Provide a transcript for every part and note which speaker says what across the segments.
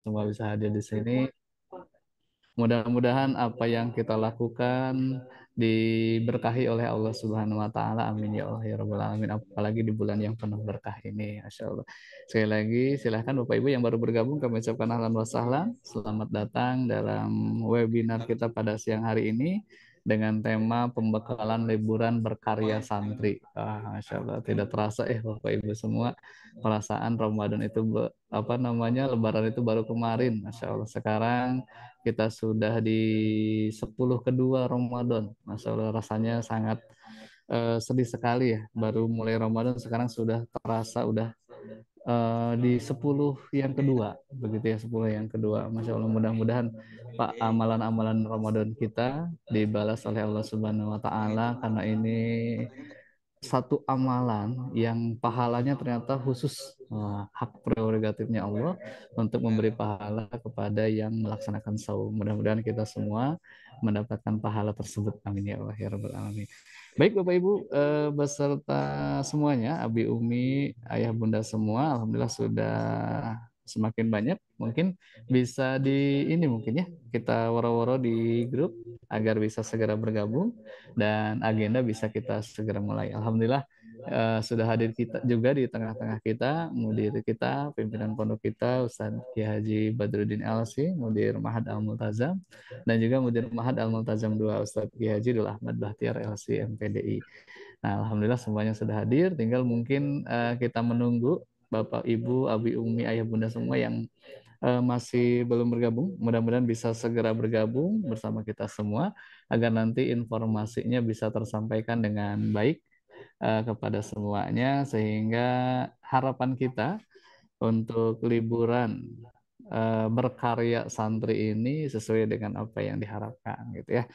Speaker 1: semua bisa hadir di sini. Mudah-mudahan apa yang kita lakukan diberkahi oleh Allah Subhanahu wa taala. Amin ya Allah ya rabbal alamin. Apalagi di bulan yang penuh berkah ini, Masya Allah. Sekali lagi silahkan Bapak Ibu yang baru bergabung kami ucapkan ahlan wa sahlan. Selamat datang dalam webinar kita pada siang hari ini dengan tema pembekalan liburan berkarya santri. Masya Allah, tidak terasa Bapak Ibu semua, perasaan Ramadan itu apa namanya, Lebaran itu baru kemarin, Masya Allah. Sekarang kita sudah di 10 kedua Ramadan. Masya Allah, rasanya sangat sedih sekali ya. Baru mulai Ramadan sekarang sudah terasa udah di 10 yang kedua. Begitu ya, 10 yang kedua. Masya Allah, mudah-mudahan Pak, amalan-amalan Ramadan kita dibalas oleh Allah Subhanahu wa taala, karena ini satu amalan yang pahalanya ternyata khusus, hak prerogatifnya Allah untuk memberi pahala kepada yang melaksanakan saum. Mudah-mudahan kita semua mendapatkan pahala tersebut. Amin ya Allah ya rabbal alamin. Baik Bapak Ibu, beserta semuanya, Abi Umi, Ayah Bunda semua, alhamdulillah sudah semakin banyak. Mungkin bisa di ini mungkin ya, kita woro-woro di grup agar bisa segera bergabung dan agenda bisa kita segera mulai. Alhamdulillah, sudah hadir kita juga di tengah-tengah kita, mudir kita, pimpinan pondok kita, Ustadz Kiai Haji Badruddin LC, mudir Mahad Al Multazam, dan juga mudir Mahad Al Multazam 2, Ustadz Kiai Haji Dul Ahmad Bahtiar LC MPDI. Nah, alhamdulillah semuanya sudah hadir, tinggal mungkin kita menunggu Bapak Ibu, Abi Umi, Ayah Bunda semua yang masih belum bergabung, mudah-mudahan bisa segera bergabung bersama kita semua agar nanti informasinya bisa tersampaikan dengan baik kepada semuanya, sehingga harapan kita untuk liburan berkarya santri ini sesuai dengan apa yang diharapkan gitu ya.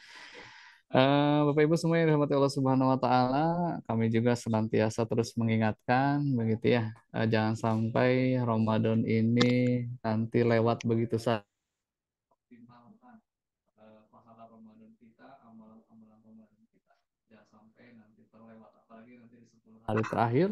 Speaker 1: Bapak Ibu semua yang dirahmati Allah Subhanahu wa taala, kami juga senantiasa terus mengingatkan begitu ya, jangan sampai Ramadan ini nanti lewat begitu saja. Optimalkan pahala Ramadan kita, amalan-amalan Ramadan kita. Jangan sampai nanti terlewat, apalagi nanti di 10 hari terakhir.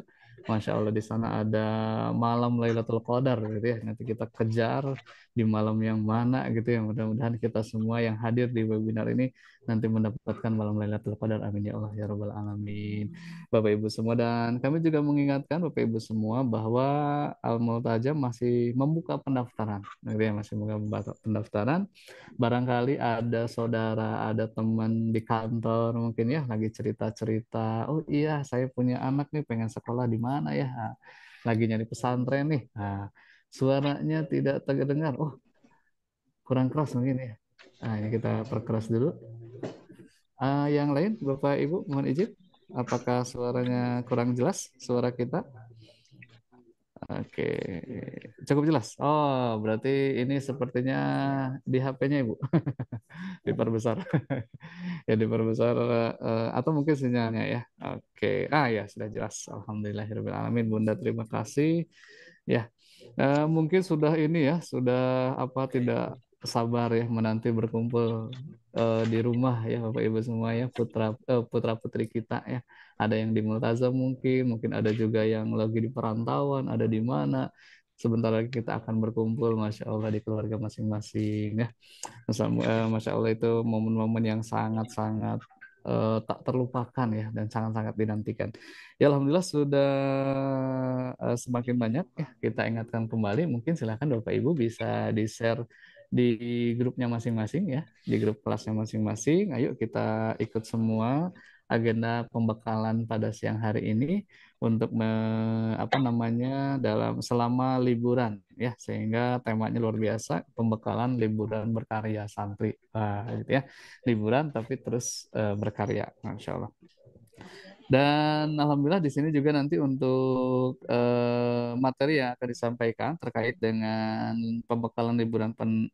Speaker 1: Masya Allah, di sana ada malam Lailatul Qadar gitu ya. Nanti kita kejar di malam yang mana gitu ya. Mudah-mudahan kita semua yang hadir di webinar ini nanti mendapatkan malam Lailatul Qadar. Amin ya Allah ya Rabbal Alamin. Bapak Ibu semua, dan kami juga mengingatkan Bapak Ibu semua bahwa Al-Multajam masih membuka pendaftaran. Gitu ya, masih membuka pendaftaran. Barangkali ada saudara, ada teman di kantor mungkin ya lagi cerita-cerita, oh iya saya punya anak nih pengen sekolah di mana ya. Nah, lagi nyari pesantren nih. Nah, suaranya tidak terdengar. Oh, kurang keras mungkin ya. Nah, ini kita perkeras dulu. Yang lain, Bapak Ibu, mohon izin. Apakah suaranya kurang jelas, suara kita? Oke, cukup jelas. Oh, berarti ini sepertinya di HP-nya Ibu, diperbesar. Ya diperbesar, atau mungkin sinyalnya ya. Oke, ya sudah jelas. Alhamdulillahirobbilalamin. Bunda terima kasih. Ya, mungkin sudah ini ya, sudah apa, tidak sabar ya menanti berkumpul di rumah ya Bapak Ibu semua ya, putra putri kita ya. Ada yang di Multazam mungkin, mungkin ada juga yang lagi di perantauan, ada di mana. Sebentar lagi kita akan berkumpul, Masya Allah, di keluarga masing-masing ya. Masya Allah, itu momen-momen yang sangat-sangat tak terlupakan ya, dan sangat-sangat dinantikan. Ya Alhamdulillah sudah semakin banyak ya, kita ingatkan kembali. Mungkin silahkan Bapak Ibu bisa di-share di grupnya masing-masing ya, di grup kelasnya masing-masing. Ayo kita ikut semua agenda pembekalan pada siang hari ini untuk apa namanya, dalam selama liburan ya, sehingga temanya luar biasa, pembekalan liburan berkarya santri. Gitu ya, liburan tapi terus berkarya, Masya Allah. Dan alhamdulillah di sini juga nanti untuk materi yang akan disampaikan terkait dengan pembekalan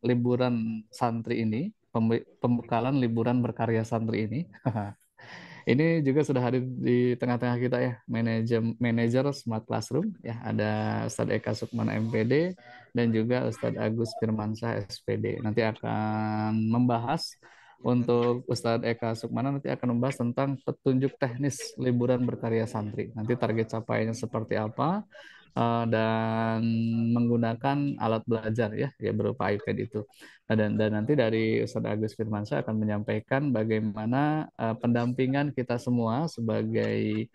Speaker 1: liburan santri ini, pembekalan liburan berkarya santri ini. Ini juga sudah hadir di tengah-tengah kita ya, manajer Smart Classroom ya, ada Ustadz Eka Sukmana MPD dan juga Ustadz Agus Firmansyah SPD. Nanti akan membahas untuk Ustadz Eka Sukmana nanti akan membahas tentang petunjuk teknis liburan berkarya santri. Nanti target capaiannya seperti apa, dan menggunakan alat belajar ya, ya berupa iPad itu. Nah, dan nanti dari Ustadz Agus Firmansyah akan menyampaikan bagaimana pendampingan kita semua sebagai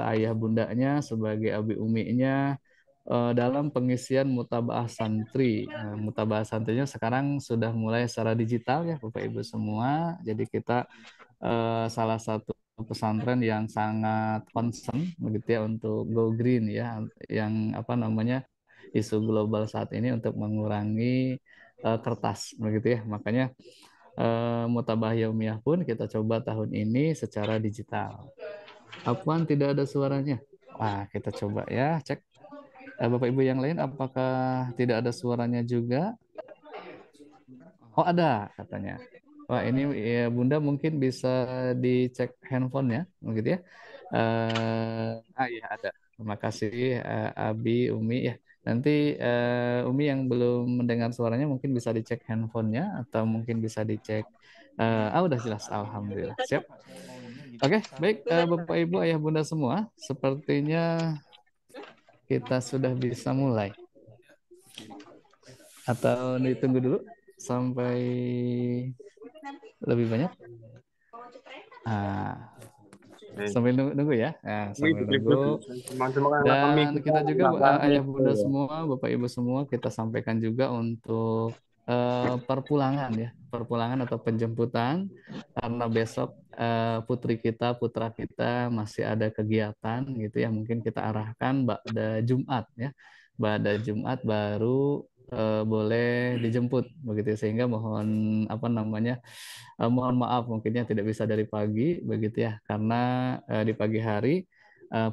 Speaker 1: ayah bundanya, sebagai abi uminya dalam pengisian mutabaah santri. Mutabaah santrinya sekarang sudah mulai secara digital ya Bapak Ibu semua. Jadi kita salah satu pesantren yang sangat concern begitu ya untuk go green ya, yang apa namanya isu global saat ini untuk mengurangi kertas begitu ya. Makanya Mutabah Yaumiyah pun kita coba tahun ini secara digital. Apaan tidak ada suaranya? Wah, kita coba ya, cek. Bapak Ibu yang lain apakah tidak ada suaranya juga? Oh, ada katanya. Wah, ini ya Bunda mungkin bisa dicek handphone ya, begitu ya. Iya ada. Terima kasih Abi, Umi ya. Nanti Umi yang belum mendengar suaranya mungkin bisa dicek handphonenya atau mungkin bisa dicek. Udah jelas, Alhamdulillah. Siap. Oke, baik Bapak Ibu, Ayah Bunda semua, sepertinya kita sudah bisa mulai. Atau ditunggu dulu sampai lebih banyak. Ah, sambil nunggu, nunggu ya. Nah, sambil nunggu.
Speaker 2: Cuma karena kami
Speaker 1: Dan
Speaker 2: kita
Speaker 1: kita juga
Speaker 2: nggak paham
Speaker 1: ayah
Speaker 2: itu
Speaker 1: bunda
Speaker 2: ya.
Speaker 1: semua, bapak ibu semua, kita sampaikan juga untuk perpulangan ya, perpulangan atau penjemputan karena besok putri kita, putra kita masih ada kegiatan gitu ya. Mungkin kita arahkan pada Jumat ya, pada Jumat baru boleh dijemput begitu ya. Sehingga mohon apa namanya, mohon maaf mungkinnya tidak bisa dari pagi begitu ya, karena di pagi hari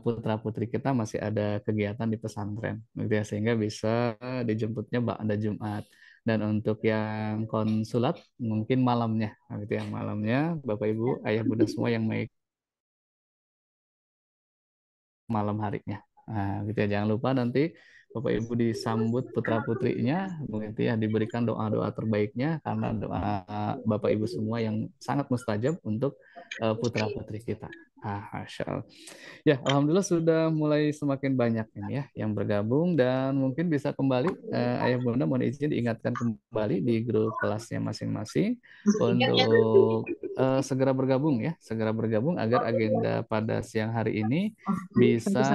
Speaker 1: putra putri kita masih ada kegiatan di pesantren gitu ya, sehingga bisa dijemputnya pada Jumat. Dan untuk yang konsulat mungkin malamnya gitu ya, malamnya Bapak Ibu ayah bunda semua yang baik malam harinya. Nah, gitu ya. Jangan lupa nanti Bapak Ibu disambut putra putrinya, begitu ya, diberikan doa-doa terbaiknya karena doa Bapak Ibu semua yang sangat mustajab untuk putra putri kita. Masya Allah. Ya, alhamdulillah sudah mulai semakin banyak ini ya yang bergabung, dan mungkin bisa kembali Ayah Bunda mohon izin diingatkan kembali di grup kelasnya masing-masing untuk segera bergabung ya, segera bergabung agar agenda pada siang hari ini bisa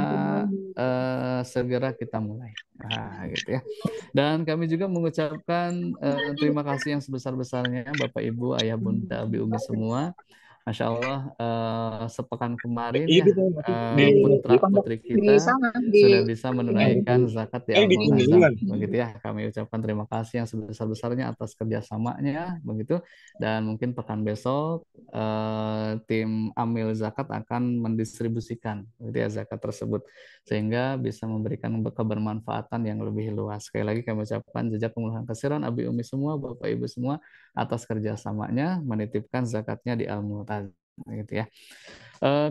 Speaker 1: segera kita mulai. Gitu ya. Dan kami juga mengucapkan terima kasih yang sebesar-besarnya Bapak Ibu, Ayah Bunda, Abi Umi semua. Masya Allah, sepekan kemarin
Speaker 2: Iya
Speaker 1: ya
Speaker 2: gitu masih di
Speaker 1: putra
Speaker 2: pondok
Speaker 1: putri
Speaker 2: di
Speaker 1: kita
Speaker 2: sana
Speaker 1: sudah bisa
Speaker 2: yang
Speaker 1: menunaikan zakat di Al
Speaker 2: di
Speaker 1: Multazam,
Speaker 2: kunjungan.
Speaker 1: begitu ya. Kami ucapkan terima kasih yang sebesar-besarnya atas kerjasamanya, begitu. Dan mungkin pekan besok tim Amil Zakat akan mendistribusikan, begitu ya, zakat tersebut sehingga bisa memberikan kebermanfaatan yang lebih luas. Sekali lagi kami ucapkan jazakumullah khairan Abi Umi semua, Bapak Ibu semua atas kerjasamanya menitipkan zakatnya di Al Multazam, gitu ya.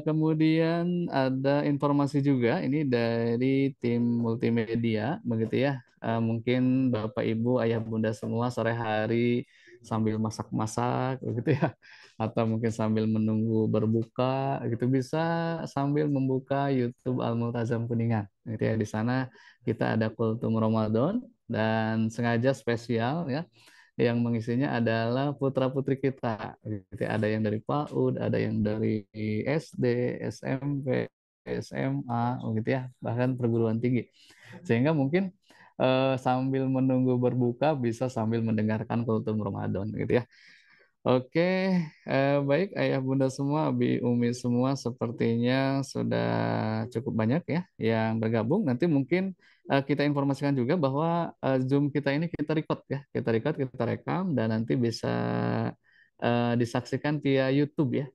Speaker 1: Kemudian ada informasi juga ini dari tim multimedia, begitu ya. Mungkin Bapak Ibu, Ayah Bunda semua sore hari sambil masak-masak, begitu ya, atau mungkin sambil menunggu berbuka, gitu bisa sambil membuka YouTube Al Multazam Kuningan, gitu ya. Di sana kita ada kultum Ramadan dan sengaja spesial ya, yang mengisinya adalah putra-putri kita. Gitu. Ada yang dari PAUD, ada yang dari SD, SMP, SMA, gitu ya, bahkan perguruan tinggi. Sehingga mungkin sambil menunggu berbuka bisa sambil mendengarkan kultum Ramadan, gitu ya. Oke, baik Ayah Bunda semua, Abi Umi semua sepertinya sudah cukup banyak ya yang bergabung. Nanti mungkin kita informasikan juga bahwa Zoom kita ini kita record ya, kita record, kita rekam dan nanti bisa disaksikan via YouTube ya,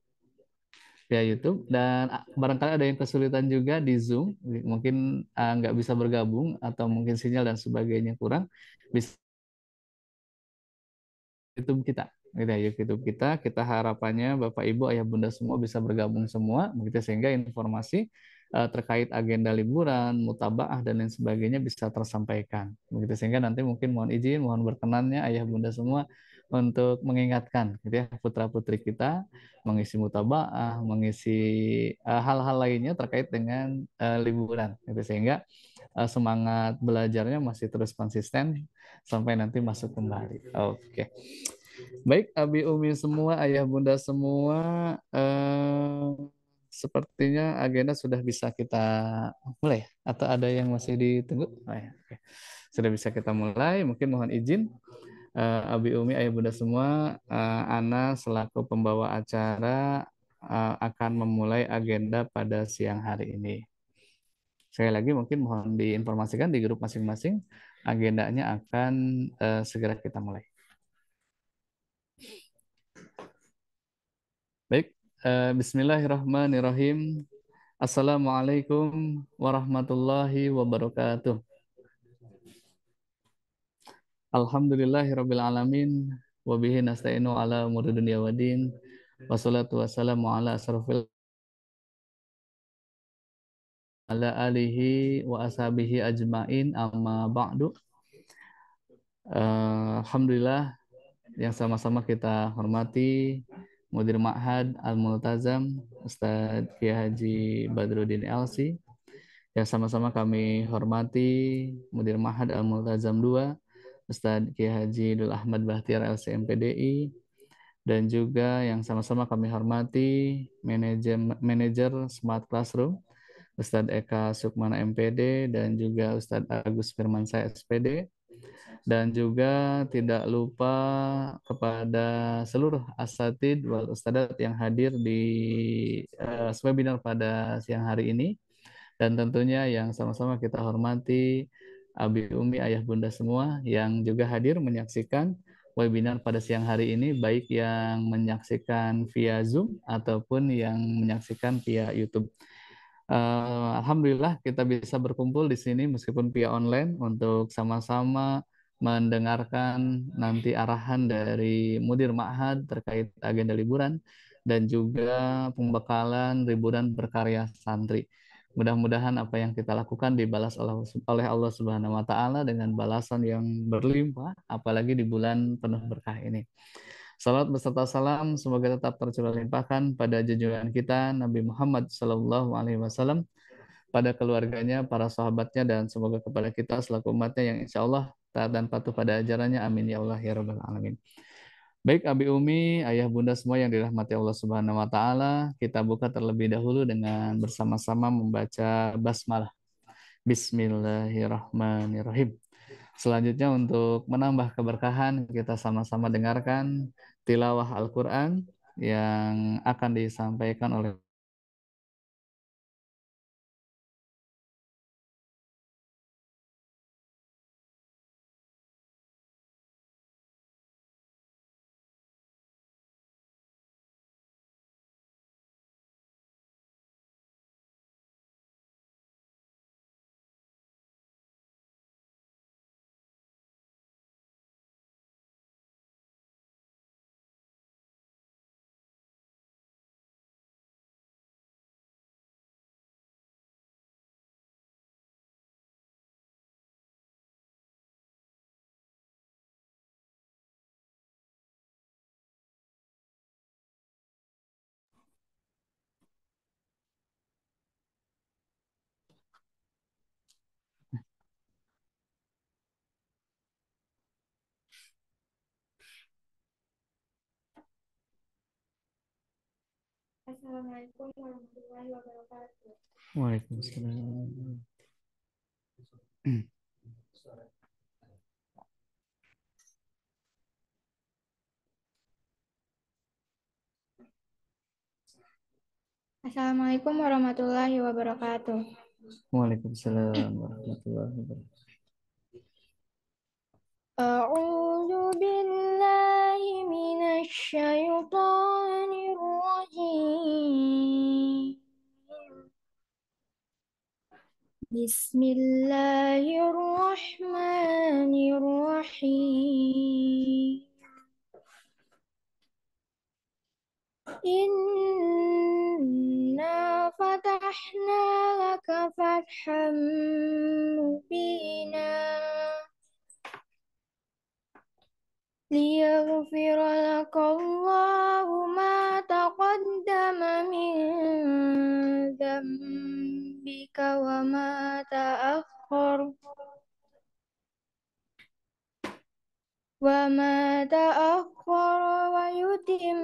Speaker 1: via YouTube. Dan barangkali ada yang kesulitan juga di Zoom, mungkin nggak bisa bergabung atau mungkin sinyal dan sebagainya kurang, bisa YouTube kita. Gitu ya, YouTube kita harapannya Bapak Ibu Ayah Bunda semua bisa bergabung semua begitu sehingga informasi terkait agenda liburan, mutabaah dan lain sebagainya bisa tersampaikan. Begitu sehingga nanti mungkin mohon izin, mohon berkenannya Ayah Bunda semua untuk mengingatkan gitu ya putra-putri kita mengisi mutabaah, mengisi hal-hal lainnya terkait dengan liburan gitu sehingga semangat belajarnya masih terus konsisten sampai nanti masuk kembali. Oke. Baik, Abi Umi semua, ayah bunda semua, sepertinya agenda sudah bisa kita mulai ya? Atau ada yang masih ditunggu? Oh, ya, oke. Sudah bisa kita mulai. Mungkin mohon izin, Abi Umi, ayah bunda semua, Ana selaku pembawa acara akan memulai agenda pada siang hari ini. Sekali lagi mungkin mohon diinformasikan di grup masing-masing, agendanya akan segera kita mulai. Baik, Bismillahirrahmanirrahim. Assalamualaikum warahmatullahi wabarakatuh. Alhamdulillahirabbil alamin wa bihi nasta'inu ala umuri dunya waddin. Wassalatu wassalamu ala asrofil ala alihi wa ashabihi ajmain amma ba'du. Alhamdulillah yang sama-sama kita hormati Mudir Ma'had Al-Multazam Ustadz Kiai Haji Badruddin LC, yang sama-sama kami hormati Mudir Ma'had Al-Multazam 2 Ustadz Kiai Haji Dul Ahmad Bahtiar LC MPDI, dan juga yang sama-sama kami hormati manajer Smart Classroom Ustadz Eka Sukmana MPD dan juga Ustadz Agus Firmansyah SPD, dan juga tidak lupa kepada seluruh asatid wal ustadzat yang hadir di webinar pada siang hari ini, dan tentunya yang sama-sama kita hormati Abi Umi ayah bunda semua yang juga hadir menyaksikan webinar pada siang hari ini, baik yang menyaksikan via Zoom ataupun yang menyaksikan via YouTube. Alhamdulillah kita bisa berkumpul di sini meskipun via online untuk sama-sama mendengarkan nanti arahan dari Mudir Ma'had terkait agenda liburan dan juga pembekalan liburan berkarya santri. Mudah-mudahan apa yang kita lakukan dibalas oleh Allah Subhanahu wa taala dengan balasan yang berlimpah apalagi di bulan penuh berkah ini. Salat beserta salam semoga tetap tercurah limpahkan pada junjungan kita Nabi Muhammad SAW, pada keluarganya, para sahabatnya, dan semoga kepada kita selaku umatnya yang insya Allah taat dan patuh pada ajarannya. Amin ya Allah ya Rabbal Alamin. Baik Abi Umi, ayah bunda semua yang dirahmati Allah Subhanahu wa taala, kita buka terlebih dahulu dengan bersama-sama membaca basmalah. Bismillahirrahmanirrahim. Selanjutnya untuk menambah keberkahan, kita sama-sama dengarkan tilawah Al-Qur'an yang akan disampaikan oleh Assalamualaikum warahmatullahi wabarakatuh. Waalaikumsalam.
Speaker 3: Assalamualaikum warahmatullahi wabarakatuh.
Speaker 1: Waalaikumsalam warahmatullahi wabarakatuh.
Speaker 3: A'udzu billahi minasy syaithanir rajim. Bismillahirrahmanirrahim. Inna fatahna laka fatham mubina ليغفر لك الله ما تقدم من ذنبك وما تأخر ويتم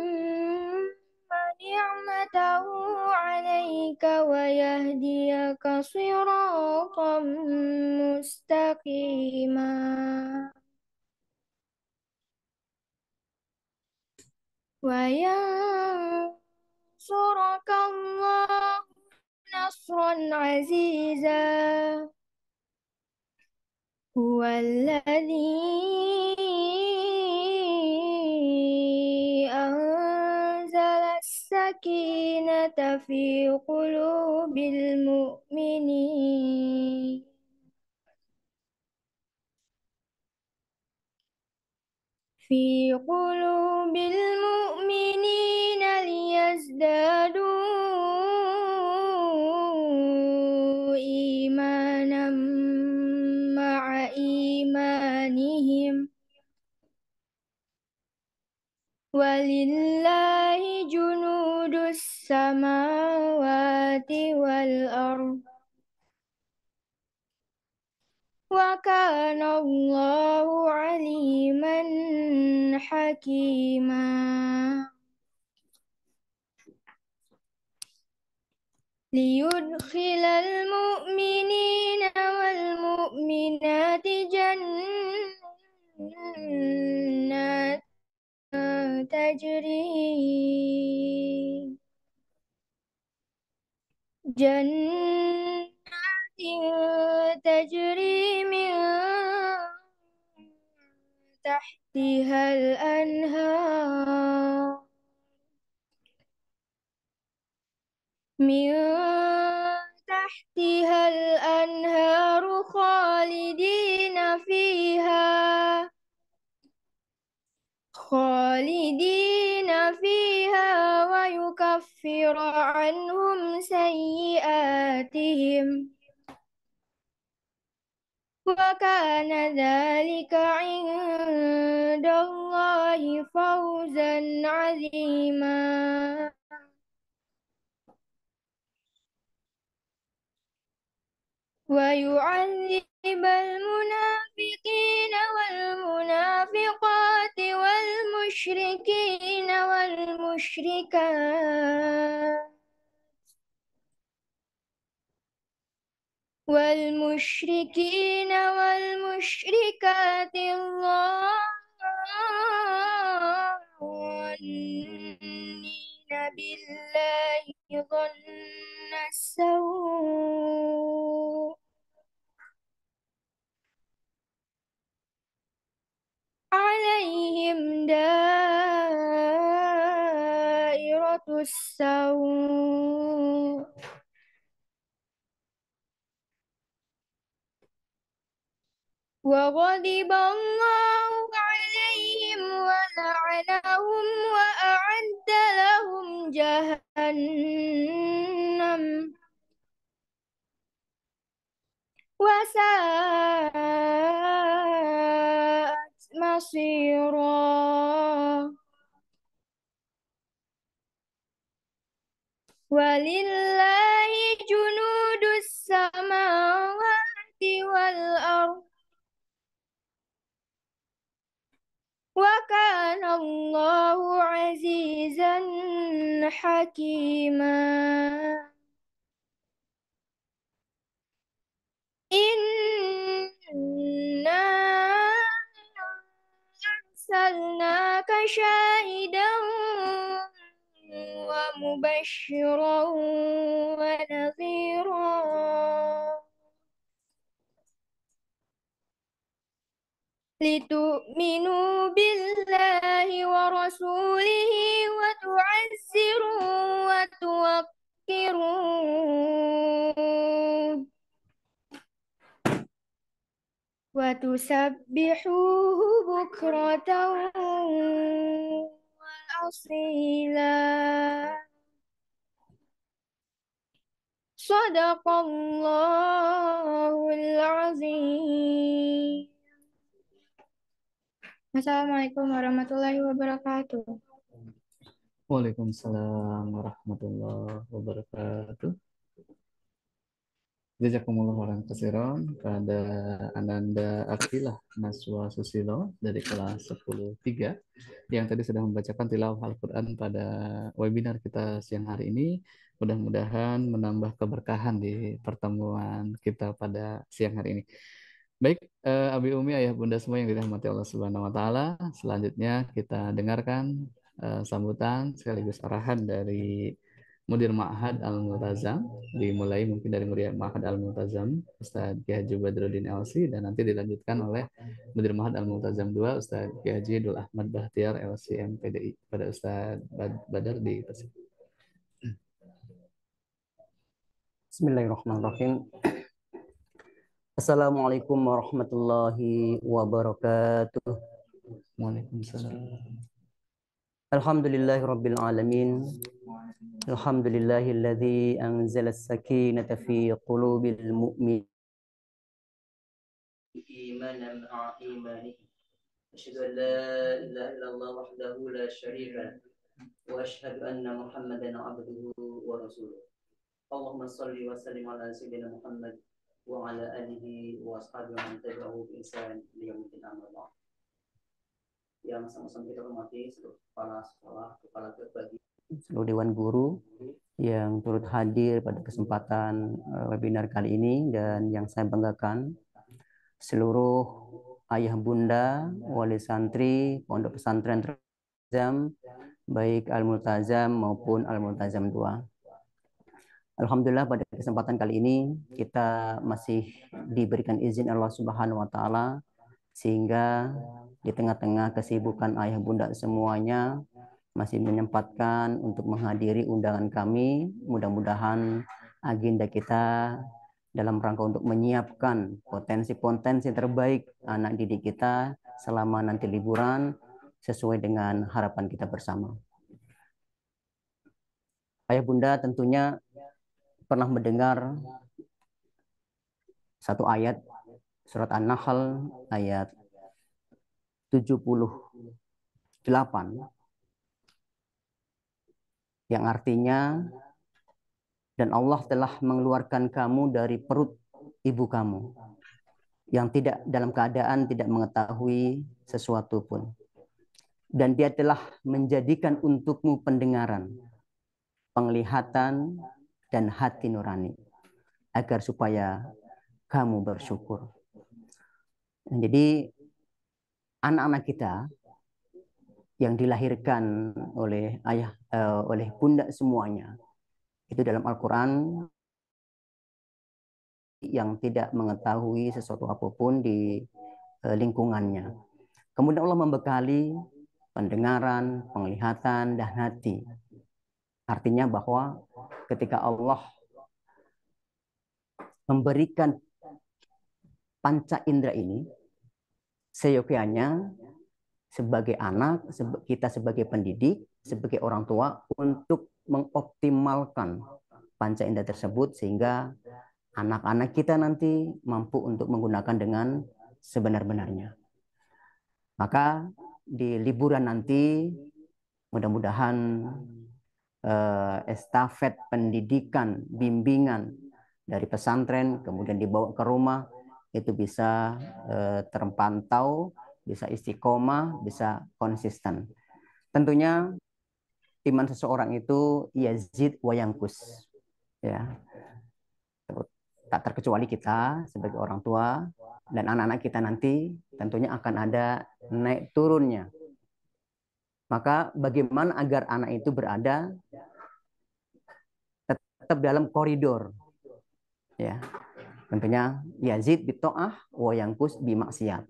Speaker 3: نعمته عليك ويهديك صراطا مستقيما وينصرك الله نصرا عزيزا هو الذي أنزل السكينة في قلوب المؤمنين ليزدادوا إيمانا مع إيمانهم ولله جنود السماوات والأرض وكان الله عليما حكيما ليدخل المؤمنين والمؤمنات جنات تجري من تحتها الأنهار خالدين فيها ويكفر عنهم سيئاتهم وكان ذلك عند الله فوزا عظيما ويعذب المنافقين والمنافقات والمشركين والمشركات الظانين بالله ظن السوء عليهم دائرة السوء وغضب الله عليهم ولعنهم وأعد لهم جهنم وساءت مصيرا ولله جنود السماوات والأرض وكان الله عزيزا حكيما إنا أرسلناك شاهدا ومبشرا ونذيرا لتؤمنوا بالله ورسوله وتعزروه وتوقروه وتسبحوه بكرة وأصيلا صدق الله العظيم Assalamualaikum warahmatullahi wabarakatuh.
Speaker 1: Waalaikumsalam warahmatullahi wabarakatuh. Jazakumullah khairan katsiran kepada Ananda Akilah Naswa Susilo dari kelas 10-3 yang tadi sudah membacakan tilawah Al-Quran pada webinar kita siang hari ini. Mudah-mudahan menambah keberkahan di pertemuan kita pada siang hari ini. Baik, Abi Umi, ayah bunda semua yang dirahmati Allah Subhanahu wa taala, selanjutnya kita dengarkan sambutan sekaligus arahan dari Mudir Ma'had Al-Multazam, dimulai mungkin dari Mudir Ma'had Al-Multazam Ustadz Ki Haji Badruddin LC, dan nanti dilanjutkan oleh Mudir Ma'had Al-Multazam 2 Ustadz Ki Haji Dul Ahmad Bahtiar LC MPDI pada Ustadz Badar di Persib.
Speaker 4: Bismillahirrahmanirrahim. Assalamualaikum warahmatullahi wabarakatuh.
Speaker 1: Waalaikumsalam.
Speaker 4: Alhamdulillahi rabbil alamin. Alhamdulillahilladzi anzala as-sakinata fi qulubil mu'minin imanan ma'a imanihi. Asyhadu an la ilaha illallah wahdahu la syarika lahu wa asyhadu anna Muhammadan abduhu wa rasuluh. Allahumma shalli wa sallim ala sayyidina Muhammad wa ala alihi wa ashabihi wa man tabi'ahu bi ihsan ila yaumil qiyamah. Yang sama-sama kita hormati seluruh kepala sekolah, kepala terbagi, seluruh dewan guru yang turut hadir pada kesempatan webinar kali ini, dan yang saya banggakan seluruh ayah bunda, wali santri, pondok pesantren Al-Multazam, baik Al-Multazam maupun Al-Multazam 2. Alhamdulillah pada kesempatan kali ini kita masih diberikan izin Allah Subhanahu wa taala sehingga di tengah-tengah kesibukan ayah bunda semuanya masih menyempatkan untuk menghadiri undangan kami. Mudah-mudahan agenda kita dalam rangka untuk menyiapkan potensi-potensi terbaik anak didik kita selama nanti liburan sesuai dengan harapan kita bersama. Ayah bunda tentunya pernah mendengar satu ayat surat An-Nahl ayat 78 yang artinya, dan Allah telah mengeluarkan kamu dari perut ibu kamu yang tidak dalam keadaan tidak mengetahui sesuatu pun, dan Dia telah menjadikan untukmu pendengaran, penglihatan, dan hati nurani agar supaya kamu bersyukur. Jadi anak-anak kita yang dilahirkan oleh ayah, oleh bunda semuanya, itu dalam Al-Quran yang tidak mengetahui sesuatu apapun di lingkungannya. Kemudian Allah membekali pendengaran, penglihatan, dan hati. Artinya bahwa ketika Allah memberikan panca indera ini, seyogyanya sebagai anak, kita sebagai pendidik, sebagai orang tua untuk mengoptimalkan panca indera tersebut sehingga anak-anak kita nanti mampu untuk menggunakan dengan sebenar-benarnya. Maka di liburan nanti mudah-mudahan estafet pendidikan, bimbingan dari pesantren kemudian dibawa ke rumah itu bisa terpantau, bisa istiqomah, bisa konsisten. Tentunya iman seseorang itu yazid wa yanqus, ya. Tak terkecuali kita sebagai orang tua dan anak-anak kita nanti tentunya akan ada naik turunnya. Maka bagaimana agar anak itu berada tetap dalam koridor, ya. Tentunya yazid bi ta'ah wa yanqus bi maksiat.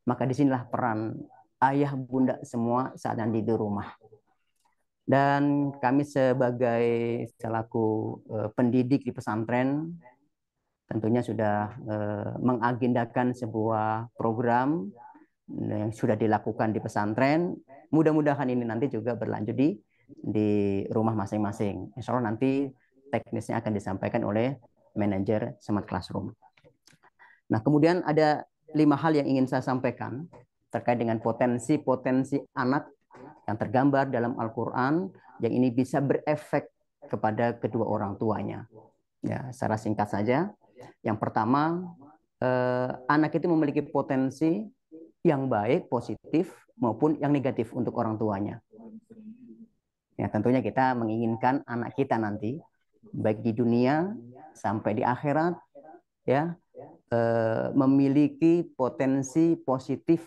Speaker 4: Maka disinilah peran ayah bunda semua saat nanti di rumah. Dan kami sebagai selaku pendidik di pesantren tentunya sudah mengagendakan sebuah program yang sudah dilakukan di pesantren. Mudah-mudahan ini nanti juga berlanjut di rumah masing-masing. Insya Allah nanti teknisnya akan disampaikan oleh manajer Smart Classroom. Nah, kemudian ada 5 hal yang ingin saya sampaikan
Speaker 5: terkait dengan potensi-potensi anak yang tergambar dalam Al-Quran yang ini bisa berefek kepada kedua orang tuanya. Ya, secara singkat saja, yang pertama, anak itu memiliki potensi yang baik, positif, maupun yang negatif untuk orang tuanya. Ya, tentunya kita menginginkan anak kita nanti, baik di dunia sampai di akhirat, ya, memiliki potensi positif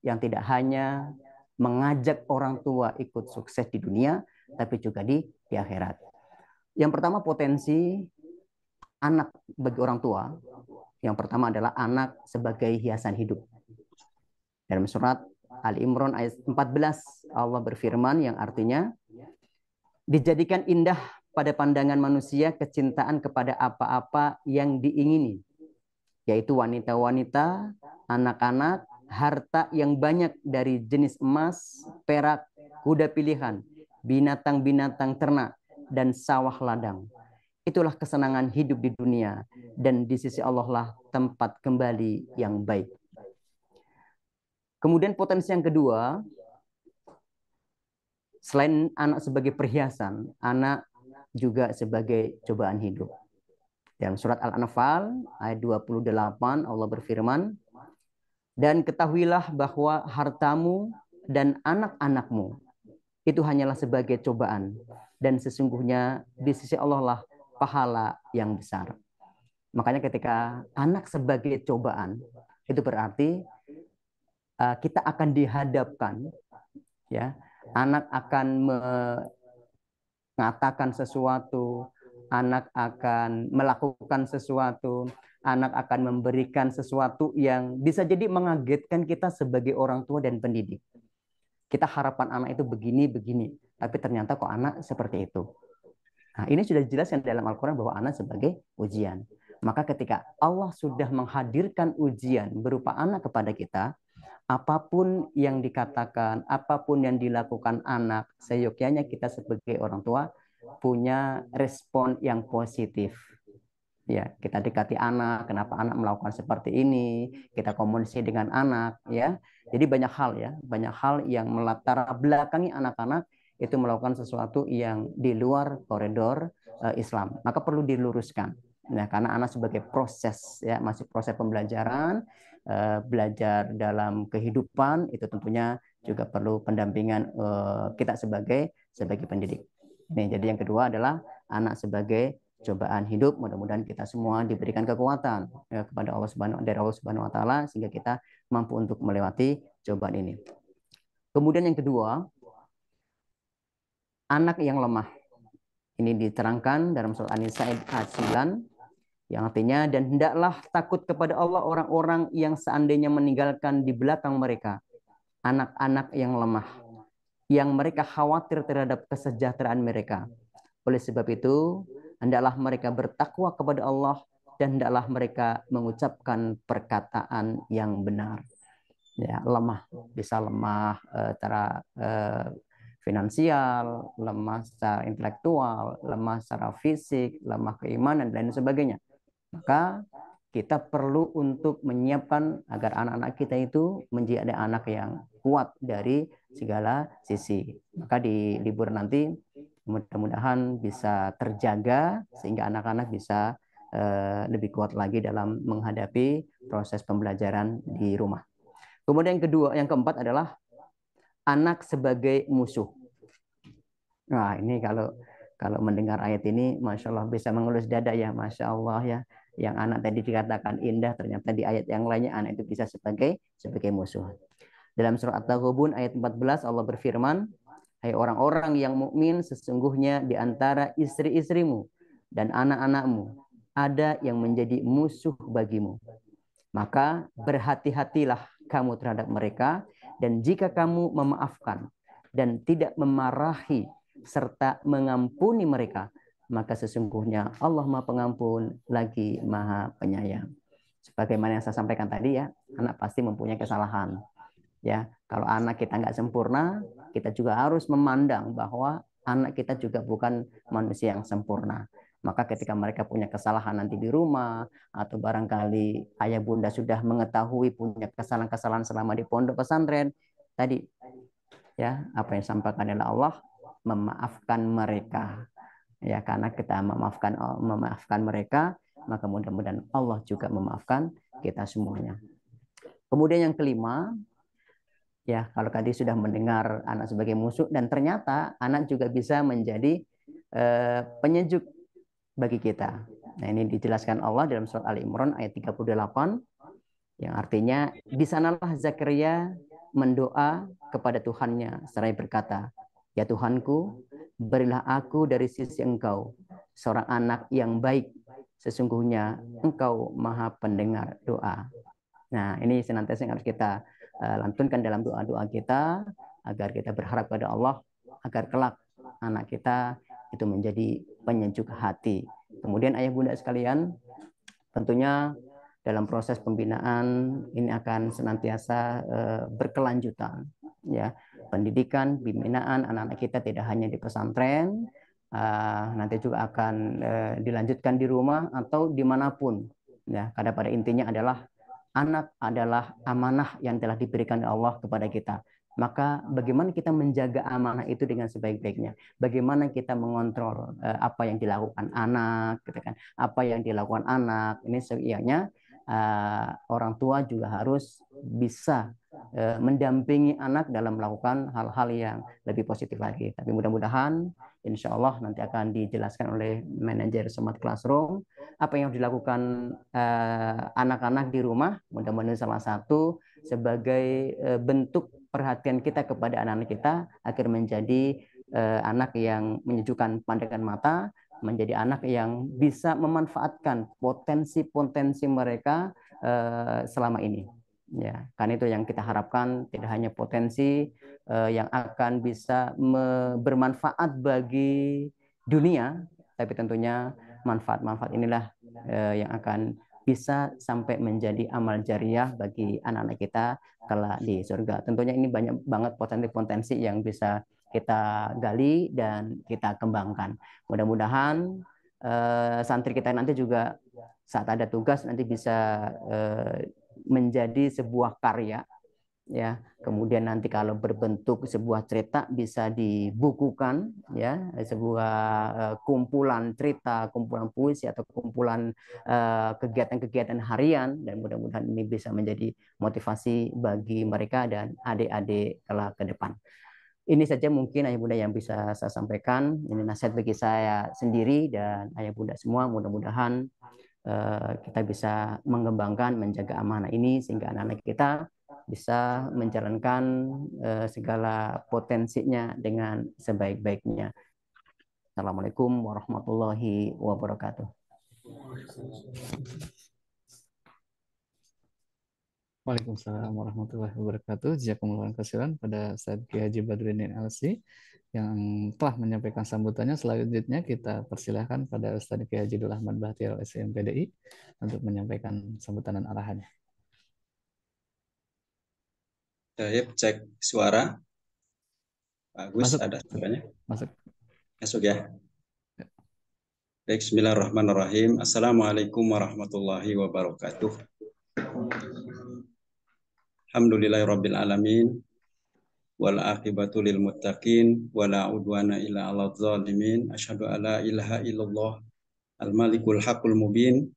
Speaker 5: yang tidak hanya mengajak orang tua ikut sukses di dunia, tapi juga di akhirat. Yang pertama, potensi anak bagi orang tua. Yang pertama adalah anak sebagai hiasan hidup. Dalam surat Ali Imran ayat 14, Allah berfirman yang artinya, dijadikan indah pada pandangan manusia kecintaan kepada apa-apa yang diingini, yaitu wanita-wanita, anak-anak, harta yang banyak dari jenis emas, perak, kuda pilihan, binatang-binatang ternak, dan sawah ladang. Itulah kesenangan hidup di dunia, dan di sisi Allah lah tempat kembali yang baik. Kemudian potensi yang kedua, selain anak sebagai perhiasan, anak juga sebagai cobaan hidup. Dalam surat Al-Anfal ayat 28 Allah berfirman, dan ketahuilah bahwa hartamu dan anak-anakmu itu hanyalah sebagai cobaan, dan sesungguhnya di sisi Allah lah pahala yang besar. Makanya ketika anak sebagai cobaan, itu berarti kita akan dihadapkan, ya, anak akan mengatakan sesuatu, anak akan melakukan sesuatu, anak akan memberikan sesuatu yang bisa jadi mengagetkan kita sebagai orang tua dan pendidik. Kita harapan anak itu begini, tapi ternyata kok anak seperti itu. Nah, ini sudah dijelaskan dalam Al-Quran bahwa anak sebagai ujian. Maka ketika Allah sudah menghadirkan ujian berupa anak kepada kita, apapun yang dikatakan, apapun yang dilakukan anak, seyogyanya kita sebagai orang tua punya respon yang positif. Ya, kita dekati anak, kenapa anak melakukan seperti ini, kita komunikasi dengan anak, ya. Jadi banyak hal, ya, banyak hal yang melatar belakangi anak-anak itu melakukan sesuatu yang di luar koridor Islam. Maka perlu diluruskan. Nah, karena anak sebagai proses, ya, masih proses pembelajaran, belajar dalam kehidupan, itu tentunya juga perlu pendampingan kita sebagai pendidik. Nih, jadi yang kedua adalah anak sebagai cobaan hidup. Mudah-mudahan kita semua diberikan kekuatan kepada Allah Subhanahu wa taala sehingga kita mampu untuk melewati cobaan ini. Kemudian yang kedua, anak yang lemah. Ini diterangkan dalam surat An-Nisa ayat 9 yang artinya, dan hendaklah takut kepada Allah orang-orang yang seandainya meninggalkan di belakang mereka anak-anak yang lemah, yang mereka khawatir terhadap kesejahteraan mereka. Oleh sebab itu, hendaklah mereka bertakwa kepada Allah dan hendaklah mereka mengucapkan perkataan yang benar. Ya, lemah, bisa lemah secara finansial, lemah secara intelektual, lemah secara fisik, lemah keimanan, dan sebagainya. Maka kita perlu untuk menyiapkan agar anak-anak kita itu menjadi anak yang kuat dari segala sisi. Maka di libur nanti mudah-mudahan bisa terjaga sehingga anak-anak bisa lebih kuat lagi dalam menghadapi proses pembelajaran di rumah. Kemudian yang keempat adalah anak sebagai musuh. Nah, ini kalau mendengar ayat ini, Masya Allah, bisa mengelus dada, ya, Masya Allah, ya. Yang anak tadi dikatakan indah, ternyata di ayat yang lainnya anak itu bisa sebagai musuh. Dalam surat At-Taghabun ayat 14 Allah berfirman, hai orang-orang yang mukmin, sesungguhnya di antara istri-istrimu dan anak-anakmu ada yang menjadi musuh bagimu. Maka berhati-hatilah kamu terhadap mereka, dan jika kamu memaafkan dan tidak memarahi serta mengampuni mereka, maka sesungguhnya Allah Maha Pengampun lagi Maha Penyayang. Sebagaimana yang saya sampaikan tadi, ya, anak pasti mempunyai kesalahan. Ya, kalau anak kita nggak sempurna, kita juga harus memandang bahwa anak kita juga bukan manusia yang sempurna. Maka ketika mereka punya kesalahan nanti di rumah, atau barangkali ayah bunda sudah mengetahui punya kesalahan-kesalahan selama di pondok pesantren, tadi ya apa yang disampaikan oleh Allah, memaafkan mereka. Ya, karena kita memaafkan mereka, maka mudah-mudahan Allah juga memaafkan kita semuanya. Kemudian yang kelima, ya kalau tadi sudah mendengar anak sebagai musuh, dan ternyata anak juga bisa menjadi penyejuk bagi kita. Nah, ini dijelaskan Allah dalam surat Ali Imran ayat 38, yang artinya, di sanalah Zakaria mendoa kepada Tuhannya seraya berkata, ya Tuhanku, berilah aku dari sisi Engkau seorang anak yang baik, sesungguhnya Engkau maha pendengar doa. Nah, ini senantiasa yang harus kita lantunkan dalam doa-doa kita, agar kita berharap pada Allah, agar kelak anak kita itu menjadi penyejuk hati. Kemudian ayah bunda sekalian, tentunya dalam proses pembinaan ini akan senantiasa berkelanjutan, ya. Pendidikan, pembinaan anak-anak kita tidak hanya di pesantren, nanti juga akan dilanjutkan di rumah atau dimanapun, ya. Karena pada intinya adalah anak adalah amanah yang telah diberikan Allah kepada kita. Maka bagaimana kita menjaga amanah itu dengan sebaik-baiknya? Bagaimana kita mengontrol apa yang dilakukan anak, gitu kan? Apa yang dilakukan anak ini seianya orang tua juga harus bisa mendampingi anak dalam melakukan hal-hal yang lebih positif lagi. Tapi mudah-mudahan insya Allah nanti akan dijelaskan oleh manajer Smart Classroom apa yang dilakukan anak-anak di rumah. Mudah-mudahan salah satu sebagai bentuk perhatian kita kepada anak-anak kita agar menjadi anak yang menyejukkan pandangan mata, menjadi anak yang bisa memanfaatkan potensi-potensi mereka selama ini. Ya, karena itu yang kita harapkan, tidak hanya potensi yang akan bisa bermanfaat bagi dunia, tapi tentunya manfaat-manfaat inilah yang akan bisa sampai menjadi amal jariah bagi anak-anak kita kelak di surga. Tentunya ini banyak banget potensi-potensi yang bisa kita gali dan kita kembangkan. Mudah-mudahan santri kita nanti juga saat ada tugas nanti bisa menjadi sebuah karya, ya. Kemudian nanti kalau berbentuk sebuah cerita bisa dibukukan, ya, sebuah kumpulan cerita, kumpulan puisi atau kumpulan kegiatan-kegiatan harian, dan mudah-mudahan ini bisa menjadi motivasi bagi mereka dan adik-adik kelak ke depan. Ini saja mungkin ayah bunda yang bisa saya sampaikan. Ini nasihat bagi saya sendiri dan ayah bunda semua. Mudah-mudahan kita bisa mengembangkan, menjaga amanah ini sehingga anak-anak kita bisa menjalankan segala potensinya dengan sebaik-baiknya. Assalamualaikum warahmatullahi wabarakatuh.
Speaker 1: Waalaikumsalam warahmatullahi wabarakatuh. Jazakumullah khairan pada Ustaz Ki Haji Badruddin LC yang telah menyampaikan sambutannya. Selanjutnya kita persilahkan pada Ustaz Ki Haji Dul Ahmad Bahtiar SMPDI untuk menyampaikan sambutan dan arahannya.
Speaker 6: Saya cek suara. Bagus,
Speaker 1: Masuk.
Speaker 6: ada suaranya.
Speaker 1: Masuk
Speaker 6: ya. Baik, bismillahirrahmanirrahim. Assalamualaikum warahmatullahi wabarakatuh. Alhamdulillahirabbil alamin. Wal aqibatu lil muttaqin wala udwana illa 'alal zalimin. Asyhadu alla ilaha illallah al malikul haqqul mubin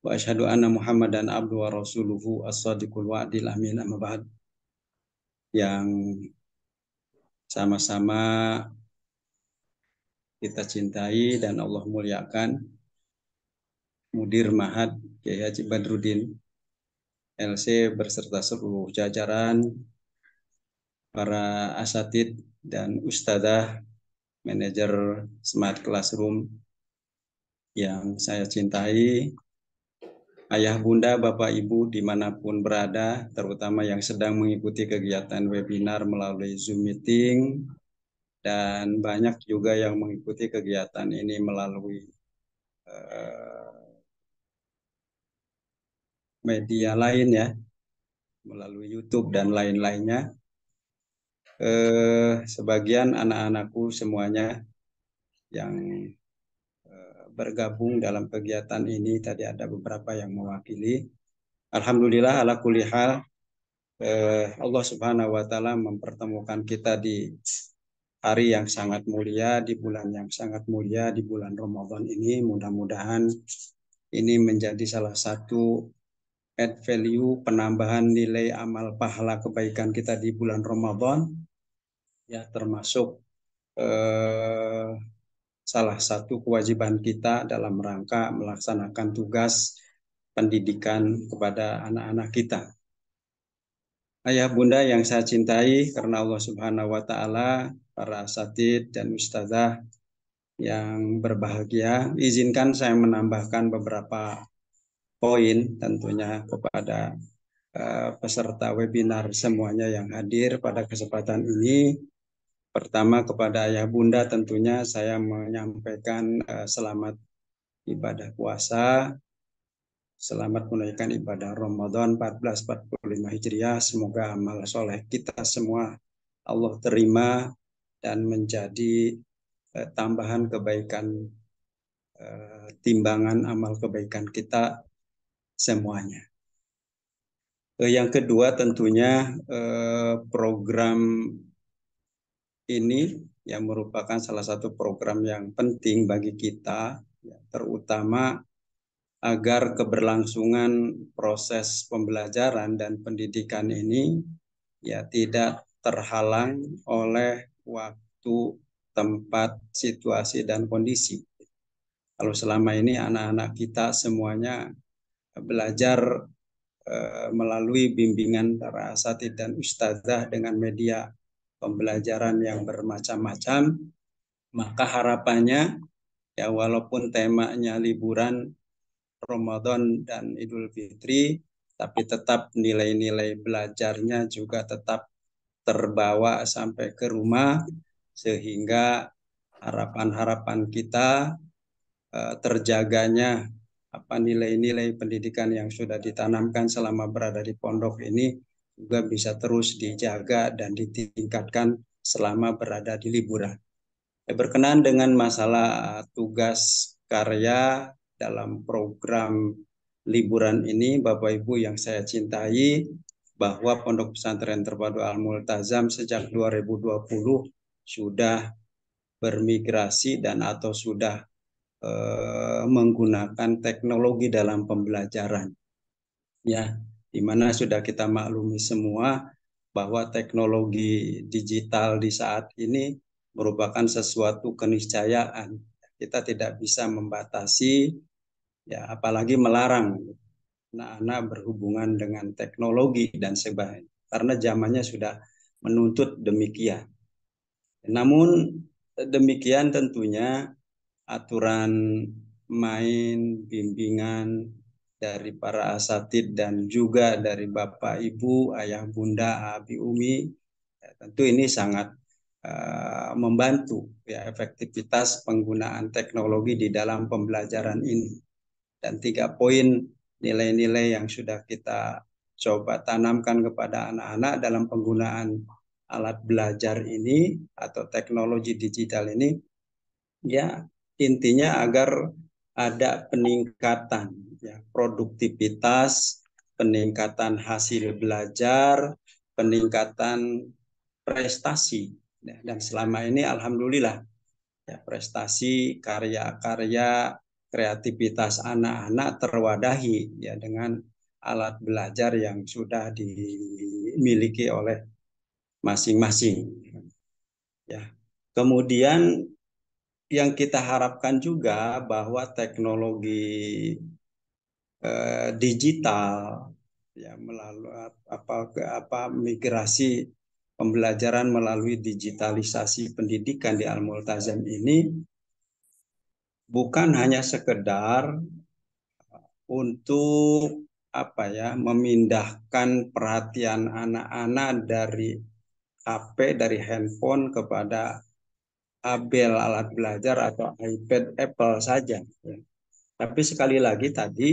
Speaker 6: wa asyhadu anna Muhammadan abduhu wa rasuluhu as-shadiqul wa'dil amin. Amma ba'd. Yang sama-sama kita cintai dan Allah muliakan, Mudir Ma'had Kiai Haji Badruddin LC beserta seluruh jajaran, para asatid dan ustadzah, manajer Smart Classroom yang saya cintai, ayah bunda, bapak ibu dimanapun berada, terutama yang sedang mengikuti kegiatan webinar melalui Zoom meeting, dan banyak juga yang mengikuti kegiatan ini melalui media lain, ya, melalui YouTube dan lain-lainnya. Sebagian anak-anakku semuanya yang bergabung dalam kegiatan ini. Tadi ada beberapa yang mewakili. Alhamdulillah ala kulli hal Allah Subhanahu wa taala mempertemukan kita di hari yang sangat mulia, di bulan yang sangat mulia, di bulan Ramadan ini. Mudah-mudahan ini menjadi salah satu add value, penambahan nilai amal pahala kebaikan kita di bulan Ramadan, ya, termasuk salah satu kewajiban kita dalam rangka melaksanakan tugas pendidikan kepada anak-anak kita. Ayah bunda yang saya cintai karena Allah Subhanahu wa taala, para asatidz dan ustazah yang berbahagia, izinkan saya menambahkan beberapa poin tentunya kepada peserta webinar semuanya yang hadir pada kesempatan ini. Pertama, kepada ayah bunda tentunya saya menyampaikan selamat ibadah puasa, selamat menunaikan ibadah Ramadan 1445 Hijriah. Semoga amal soleh kita semua Allah terima dan menjadi tambahan kebaikan, timbangan amal kebaikan kita semuanya. Yang kedua tentunya program ini yang merupakan salah satu program yang penting bagi kita, terutama agar keberlangsungan proses pembelajaran dan pendidikan ini ya tidak terhalang oleh waktu, tempat, situasi, dan kondisi. Kalau selama ini anak-anak kita semuanya belajar melalui bimbingan para asatidz dan ustazah dengan media pembelajaran yang bermacam-macam, maka harapannya ya walaupun temanya liburan Ramadan dan Idul Fitri, tapi tetap nilai-nilai belajarnya juga tetap terbawa sampai ke rumah, sehingga harapan-harapan kita terjaganya nilai-nilai pendidikan yang sudah ditanamkan selama berada di pondok ini juga bisa terus dijaga dan ditingkatkan selama berada di liburan. Berkenaan dengan masalah tugas karya dalam program liburan ini, Bapak Ibu yang saya cintai, bahwa Pondok Pesantren Terpadu Al-Multazam sejak 2020 sudah bermigrasi dan atau sudah menggunakan teknologi dalam pembelajaran. Ya, di mana sudah kita maklumi semua bahwa teknologi digital di saat ini merupakan sesuatu keniscayaan. Kita tidak bisa membatasi, ya apalagi melarang anak-anak berhubungan dengan teknologi dan sebagainya, karena zamannya sudah menuntut demikian. Namun demikian tentunya aturan main, bimbingan dari para asatidz dan juga dari Bapak Ibu, Ayah Bunda, Abi Umi, ya, tentu ini sangat membantu ya efektivitas penggunaan teknologi di dalam pembelajaran ini. Dan 3 poin nilai-nilai yang sudah kita coba tanamkan kepada anak-anak dalam penggunaan alat belajar ini atau teknologi digital ini, ya intinya agar ada peningkatan ya produktivitas, peningkatan hasil belajar, peningkatan prestasi. Dan selama ini alhamdulillah ya prestasi, karya-karya, kreativitas anak-anak terwadahi ya dengan alat belajar yang sudah dimiliki oleh masing-masing. Ya. Kemudian yang kita harapkan juga bahwa teknologi digital ya melalui migrasi pembelajaran melalui digitalisasi pendidikan di Al-Multazam ini bukan hanya sekedar untuk memindahkan perhatian anak-anak dari HP, dari handphone kepada tabel alat belajar atau iPad Apple saja. Tapi sekali lagi tadi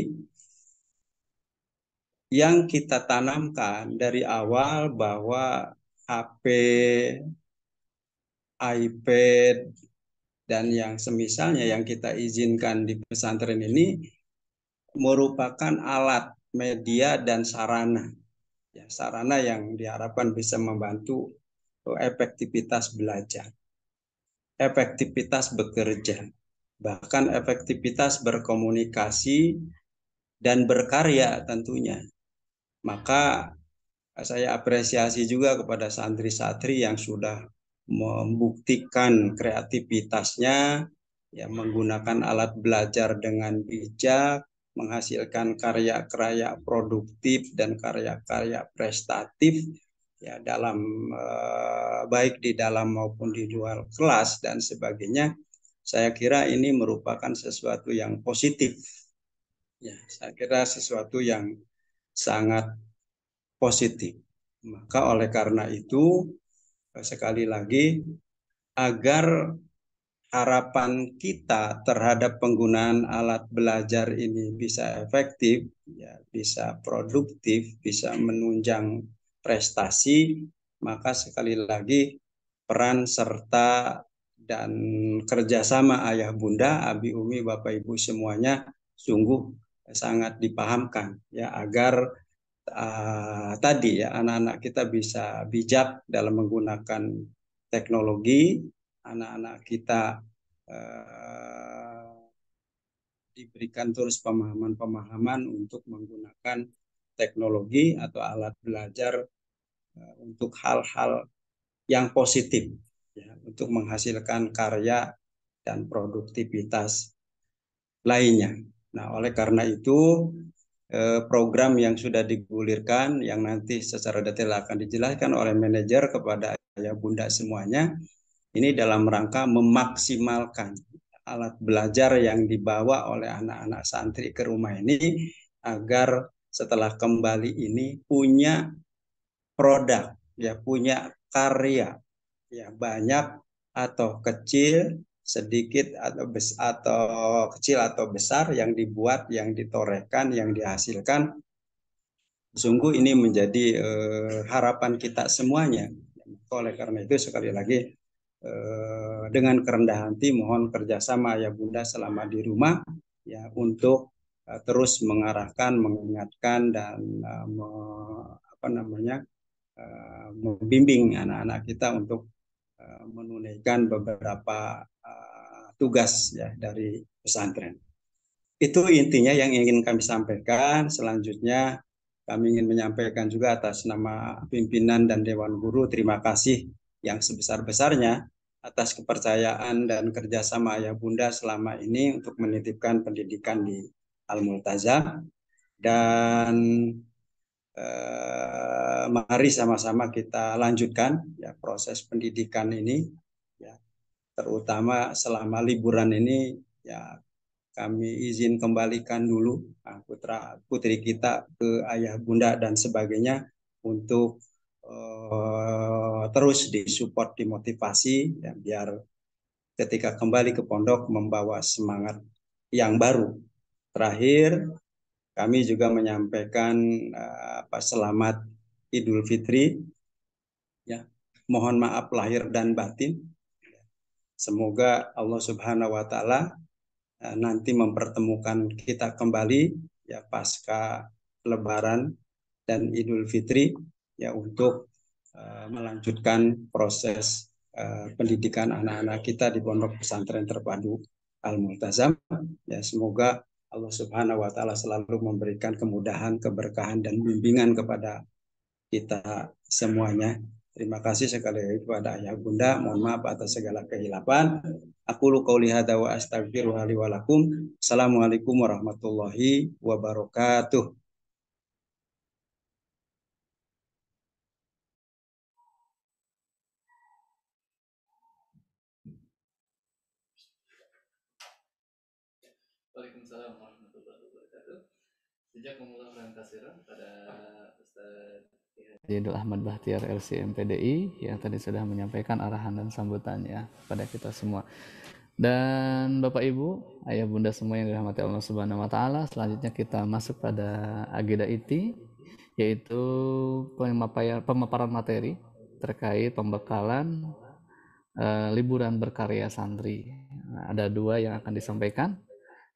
Speaker 6: yang kita tanamkan dari awal bahwa HP, iPad, dan yang semisalnya yang kita izinkan di pesantren ini merupakan alat, media, dan sarana. Ya, sarana yang diharapkan bisa membantu efektivitas belajar, efektivitas bekerja, bahkan efektivitas berkomunikasi dan berkarya tentunya. Maka saya apresiasi juga kepada santri-santri yang sudah membuktikan kreativitasnya, ya, menggunakan alat belajar dengan bijak, menghasilkan karya-karya produktif dan karya-karya prestatif, ya, dalam baik di dalam maupun di luar kelas dan sebagainya. Saya kira ini merupakan sesuatu yang positif. Ya, saya kira sesuatu yang sangat positif. Maka oleh karena itu, sekali lagi, agar harapan kita terhadap penggunaan alat belajar ini bisa efektif, ya, bisa produktif, bisa menunjang prestasi, maka sekali lagi peran serta dan kerjasama ayah bunda, abi umi, bapak ibu semuanya sungguh sangat dipahamkan, ya, agar tadi ya anak-anak kita bisa bijak dalam menggunakan teknologi, anak-anak kita diberikan terus pemahaman-pemahaman untuk menggunakan teknologi atau alat belajar untuk hal-hal yang positif, ya, untuk menghasilkan karya dan produktivitas lainnya. Nah, oleh karena itu program yang sudah digulirkan yang nanti secara detail akan dijelaskan oleh manajer kepada ayah bunda semuanya, ini dalam rangka memaksimalkan alat belajar yang dibawa oleh anak-anak santri ke rumah ini agar setelah kembali ini punya produk, ya, punya karya, ya, banyak atau kecil, sedikit atau kecil atau besar yang dibuat, yang ditorehkan, yang dihasilkan. Sungguh ini menjadi harapan kita semuanya. Oleh karena itu sekali lagi dengan kerendahan hati mohon kerjasama ayah bunda selama di rumah, ya, untuk terus mengarahkan, mengingatkan dan membimbing anak-anak kita untuk menunaikan beberapa tugas, ya, dari pesantren. Itu intinya yang ingin kami sampaikan. Selanjutnya kami ingin menyampaikan juga atas nama pimpinan dan Dewan Guru terima kasih yang sebesar-besarnya atas kepercayaan dan kerjasama ayah bunda selama ini untuk menitipkan pendidikan di Al-Multazam. Dan mari sama-sama kita lanjutkan, ya, proses pendidikan ini, ya, terutama selama liburan ini, ya, kami izin kembalikan dulu putra putri kita ke ayah bunda dan sebagainya untuk terus disupport, dimotivasi, ya, biar ketika kembali ke pondok membawa semangat yang baru. Terakhir, kami juga menyampaikan selamat Idul Fitri, ya, mohon maaf lahir dan batin. Semoga Allah Subhanahu wa taala nanti mempertemukan kita kembali, ya, pasca Lebaran dan Idul Fitri, ya, untuk melanjutkan proses pendidikan anak-anak kita di Pondok Pesantren Terpadu Al-Multazam. Ya, semoga Allah Subhanahu wa taala selalu memberikan kemudahan, keberkahan dan bimbingan kepada kita semuanya. Terima kasih sekali lagi kepada ayah bunda. Mohon maaf atas segala kehilapan. Aku qouli hadza wa astaghfirullaha li wa lakum. Assalamualaikum warahmatullahi wabarakatuh.
Speaker 1: Waalaikumsalam warahmatullahi wabarakatuh. Jazakumullah khairan katsiran pada Ustaz Zaidul Ahmad Bahtiar LC MPDI yang tadi sudah menyampaikan arahan dan sambutannya kepada kita semua. Dan Bapak Ibu, ayah bunda semua yang dirahmati Allah Subhanahu wa taala, selanjutnya kita masuk pada agenda inti, yaitu pemaparan materi terkait pembekalan liburan berkarya santri. Nah, ada 2 yang akan disampaikan.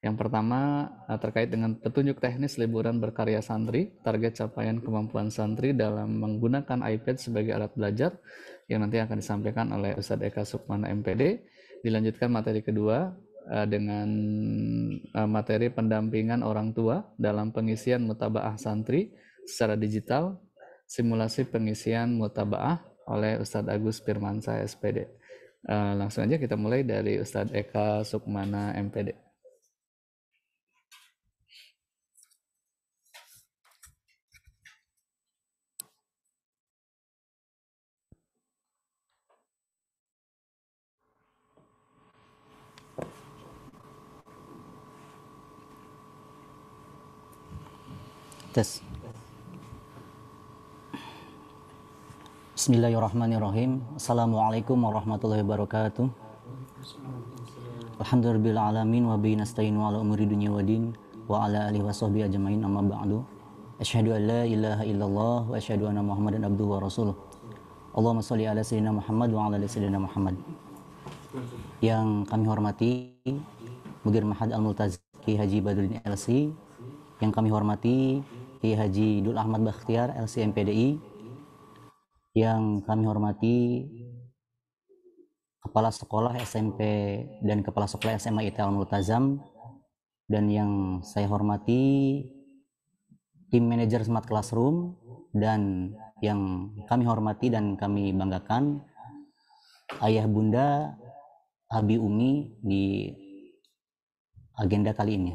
Speaker 1: Yang pertama terkait dengan petunjuk teknis liburan berkarya santri, target capaian kemampuan santri dalam menggunakan iPad sebagai alat belajar, yang nanti akan disampaikan oleh Ustadz Eka Sukmana MPD. Dilanjutkan materi kedua dengan materi pendampingan orang tua dalam pengisian mutabaah santri secara digital, simulasi pengisian mutabaah oleh Ustadz Agus Firmansyah SPD. Langsung aja kita mulai dari Ustadz Eka Sukmana MPD.
Speaker 7: Tes. Bismillahirrahmanirrahim. Assalamualaikum warahmatullahi wabarakatuh. Alhamdulillahirabbil alamin wa bihi nasta'inu ala umuri dunya waddin wa ala alihi washabbihi ajmain, amma ba'du. Asyhadu an la ilaha illallah wa asyhadu anna Muhammadan abduhu wa rasuluh. Allahumma shalli ala sayyidina Muhammad wa ala ali sayyidina Muhammad. Yang kami hormati Mudir Mahad Al-Multazki Haji Badruddin LC, yang kami hormati Kiai Haji Dul Ahmad Bakhtiar LC MPDI, yang kami hormati Kepala Sekolah SMP dan Kepala Sekolah SMA IT Al-Multazam, dan yang saya hormati tim manajer Smart Classroom, dan yang kami hormati dan kami banggakan ayah bunda Abi Umi di agenda kali ini.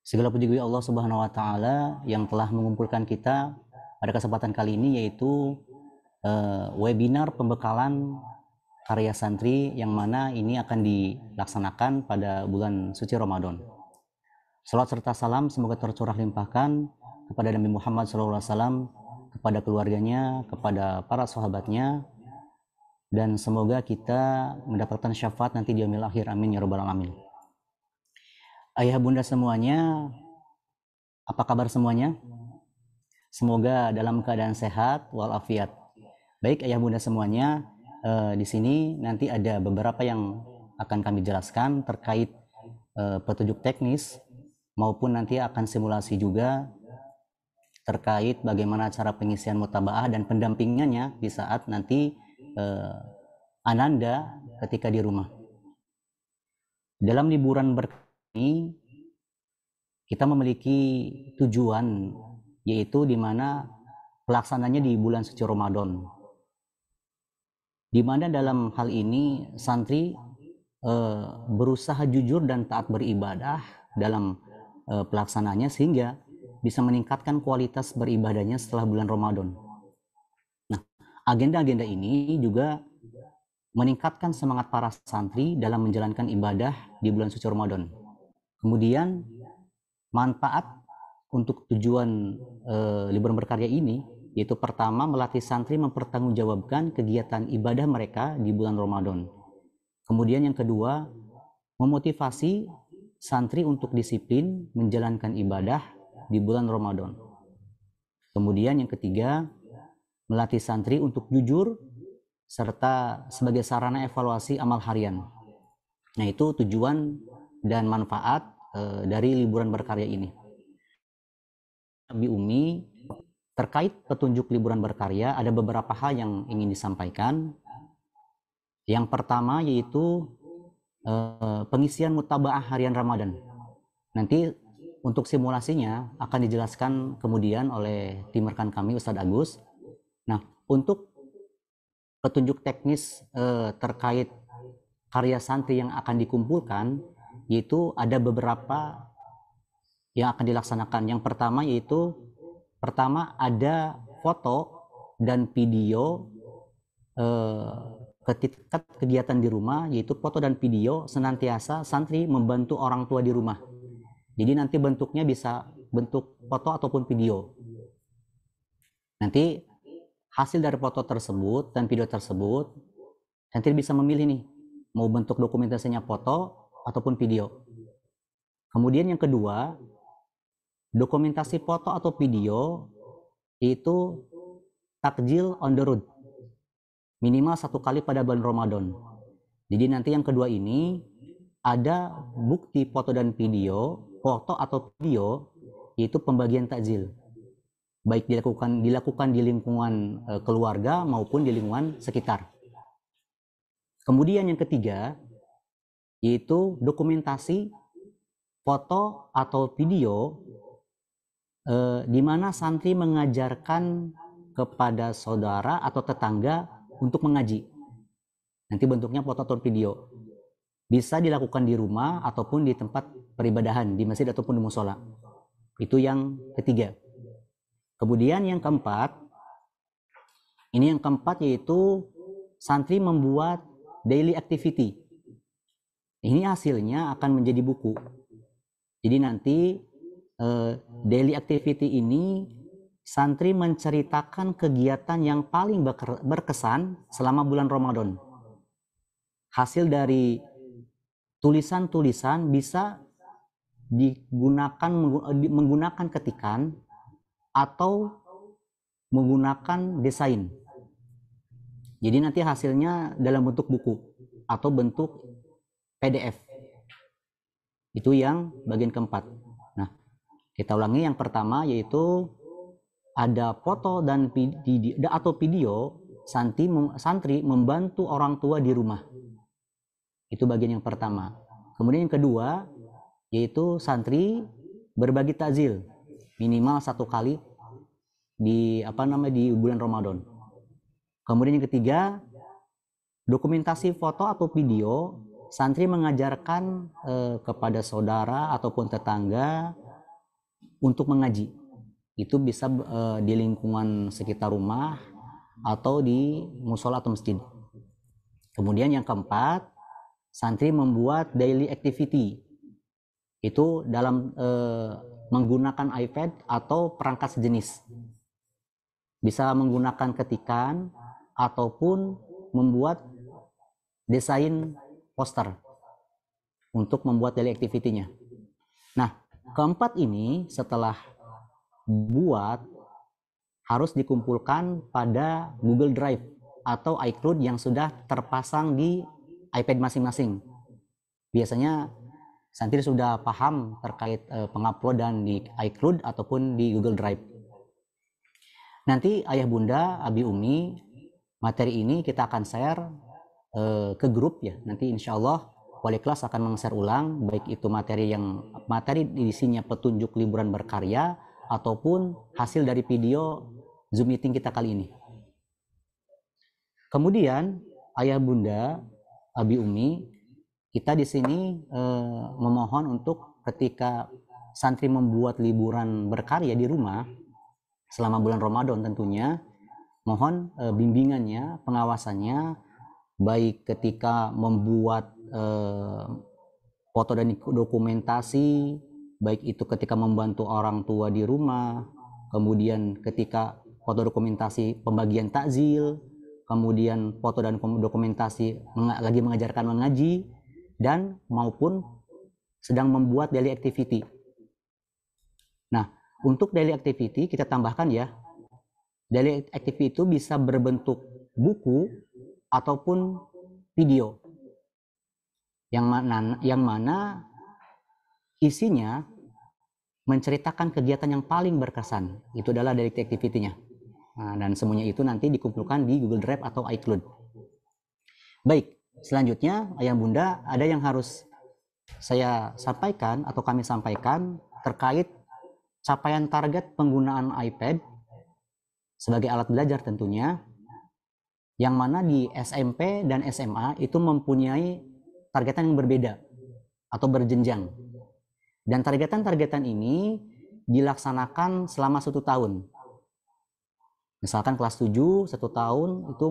Speaker 7: Segala puji bagi Allah Subhanahu wa taala yang telah mengumpulkan kita pada kesempatan kali ini, yaitu webinar pembekalan karya santri yang mana ini akan dilaksanakan pada bulan suci Ramadan. Salawat serta salam semoga tercurah limpahkan kepada Nabi Muhammad SAW, kepada keluarganya, kepada para sahabatnya, dan semoga kita mendapatkan syafaat nanti di yaumil akhir. Amin ya rabbal alamin. Ayah bunda semuanya, apa kabar semuanya? Semoga dalam keadaan sehat walafiat. Baik ayah bunda semuanya, di sini nanti ada beberapa yang akan kami jelaskan terkait petunjuk teknis, maupun nanti akan simulasi juga terkait bagaimana cara pengisian mutabaah dan pendampingannya di saat nanti Ananda ketika di rumah. Dalam liburan ini kita memiliki tujuan, yaitu di mana pelaksananya di bulan suci Ramadan, di mana dalam hal ini santri berusaha jujur dan taat beribadah dalam pelaksananya, sehingga bisa meningkatkan kualitas beribadahnya setelah bulan Ramadan. Nah, agenda-agenda ini juga meningkatkan semangat para santri dalam menjalankan ibadah di bulan suci Ramadan. Kemudian manfaat untuk tujuan liburan berkarya ini, yaitu pertama, melatih santri mempertanggungjawabkan kegiatan ibadah mereka di bulan Ramadan. Kemudian yang kedua, memotivasi santri untuk disiplin menjalankan ibadah di bulan Ramadan. Kemudian yang ketiga, melatih santri untuk jujur serta sebagai sarana evaluasi amal harian. Nah, itu tujuan dan manfaat dari liburan berkarya ini. Abi Umi, terkait petunjuk liburan berkarya ada beberapa hal yang ingin disampaikan. Yang pertama yaitu pengisian mutabaah harian Ramadan. Nanti untuk simulasinya akan dijelaskan kemudian oleh tim rekan kami Ustadz Agus. Nah, untuk petunjuk teknis terkait karya santri yang akan dikumpulkan, yaitu ada beberapa yang akan dilaksanakan. Yang pertama yaitu ada foto dan video ketika kegiatan di rumah, yaitu foto dan video senantiasa santri membantu orang tua di rumah. Jadi nanti bentuknya bisa bentuk foto ataupun video. Nanti hasil dari foto tersebut dan video tersebut, santri bisa memilih nih, mau bentuk dokumentasinya foto ataupun video. Kemudian yang kedua, dokumentasi foto atau video itu takjil on the road. minimal 1 kali pada bulan Ramadan. Jadi nanti yang kedua ini ada bukti foto atau video, yaitu pembagian takjil, baik dilakukan di lingkungan keluarga maupun di lingkungan sekitar. Kemudian yang ketiga yaitu dokumentasi foto atau video di mana santri mengajarkan kepada saudara atau tetangga untuk mengaji. Nanti bentuknya foto atau video. Bisa dilakukan di rumah ataupun di tempat peribadahan, di masjid ataupun di musola. Itu yang ketiga. Kemudian yang keempat, yaitu santri membuat daily activity. Ini hasilnya akan menjadi buku. Jadi nanti daily activity ini santri menceritakan kegiatan yang paling berkesan selama bulan Ramadan. Hasil dari tulisan-tulisan bisa digunakan menggunakan ketikan atau menggunakan desain. Jadi nanti hasilnya dalam bentuk buku atau bentuk PDF. Itu yang bagian keempat. Nah, kita ulangi. Yang pertama yaitu ada foto dan video santri membantu orang tua di rumah. Itu bagian yang pertama. Kemudian yang kedua yaitu santri berbagi takjil minimal 1 kali di bulan Ramadan. Kemudian yang ketiga, dokumentasi foto atau video santri mengajarkan kepada saudara ataupun tetangga untuk mengaji. Itu bisa di lingkungan sekitar rumah atau di musola atau masjid. Kemudian yang keempat, santri membuat daily activity. Itu dalam menggunakan iPad atau perangkat sejenis. Bisa menggunakan ketikan ataupun membuat desain poster untuk membuat daily activity-nya. Nah, keempat ini setelah buat harus dikumpulkan pada Google Drive atau iCloud yang sudah terpasang di iPad masing-masing. Biasanya santri sudah paham terkait penguploadan di iCloud ataupun di Google Drive. Nanti ayah bunda, abi umi, materi ini kita akan share ke grup ya. Nanti insya Allah wali kelas akan meng-share ulang, baik itu materi isinya petunjuk liburan berkarya ataupun hasil dari video Zoom meeting kita kali ini. Kemudian ayah bunda, abi umi, kita di sini memohon untuk ketika santri membuat liburan berkarya di rumah selama bulan Ramadan tentunya, mohon bimbingannya, pengawasannya, baik ketika membuat foto dan dokumentasi, baik itu ketika membantu orang tua di rumah, kemudian ketika foto dokumentasi pembagian takjil, kemudian foto dan dokumentasi lagi mengajarkan mengaji, dan maupun sedang membuat daily activity. Nah, untuk daily activity kita tambahkan ya, daily activity itu bisa berbentuk buku ataupun video yang mana isinya menceritakan kegiatan yang paling berkesan. Itu adalah daily activity-nya. Nah, dan semuanya itu nanti dikumpulkan di Google Drive atau iCloud. Baik, selanjutnya ayah bunda ada yang harus saya sampaikan atau kami sampaikan terkait capaian target penggunaan iPad sebagai alat belajar tentunya, yang mana di SMP dan SMA itu mempunyai targetan yang berbeda atau berjenjang. Dan targetan ini dilaksanakan selama 1 tahun. Misalkan kelas 7, 1 tahun itu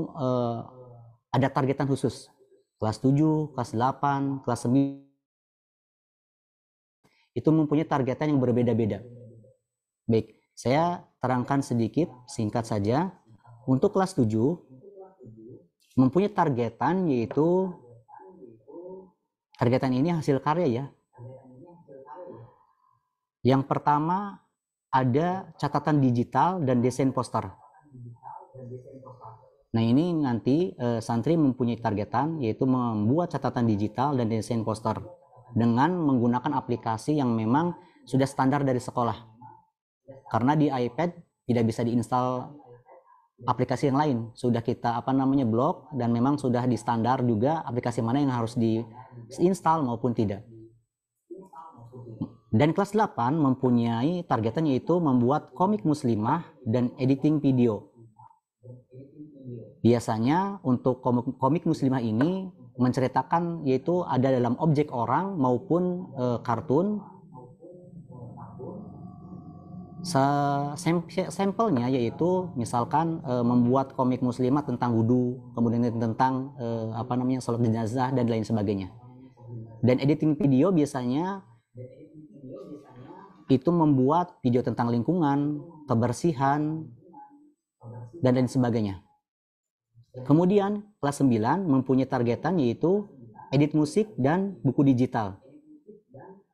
Speaker 7: ada targetan khusus. Kelas 7, kelas 8, kelas 9 itu mempunyai targetan yang berbeda-beda. Baik, saya terangkan sedikit, singkat saja. Untuk kelas 7 mempunyai targetan, yaitu targetan ini hasil karya ya. Yang pertama ada catatan digital dan desain poster. Nah, ini nanti santri mempunyai targetan yaitu membuat catatan digital dan desain poster dengan menggunakan aplikasi yang memang sudah standar dari sekolah. Karena di iPad tidak bisa diinstal aplikasi yang lain. Sudah kita blok dan memang sudah di standar juga aplikasi mana yang harus diinstal maupun tidak. Dan kelas 8 mempunyai targetan yaitu membuat komik muslimah dan editing video. Biasanya untuk komik muslimah ini menceritakan yaitu ada dalam objek orang maupun kartun. Sampelnya yaitu misalkan membuat komik muslimah tentang wudu, kemudian tentang salat jenazah dan lain sebagainya. Dan editing video biasanya itu membuat video tentang lingkungan, kebersihan, dan lain sebagainya. Kemudian kelas 9 mempunyai targetan yaitu edit musik dan buku digital.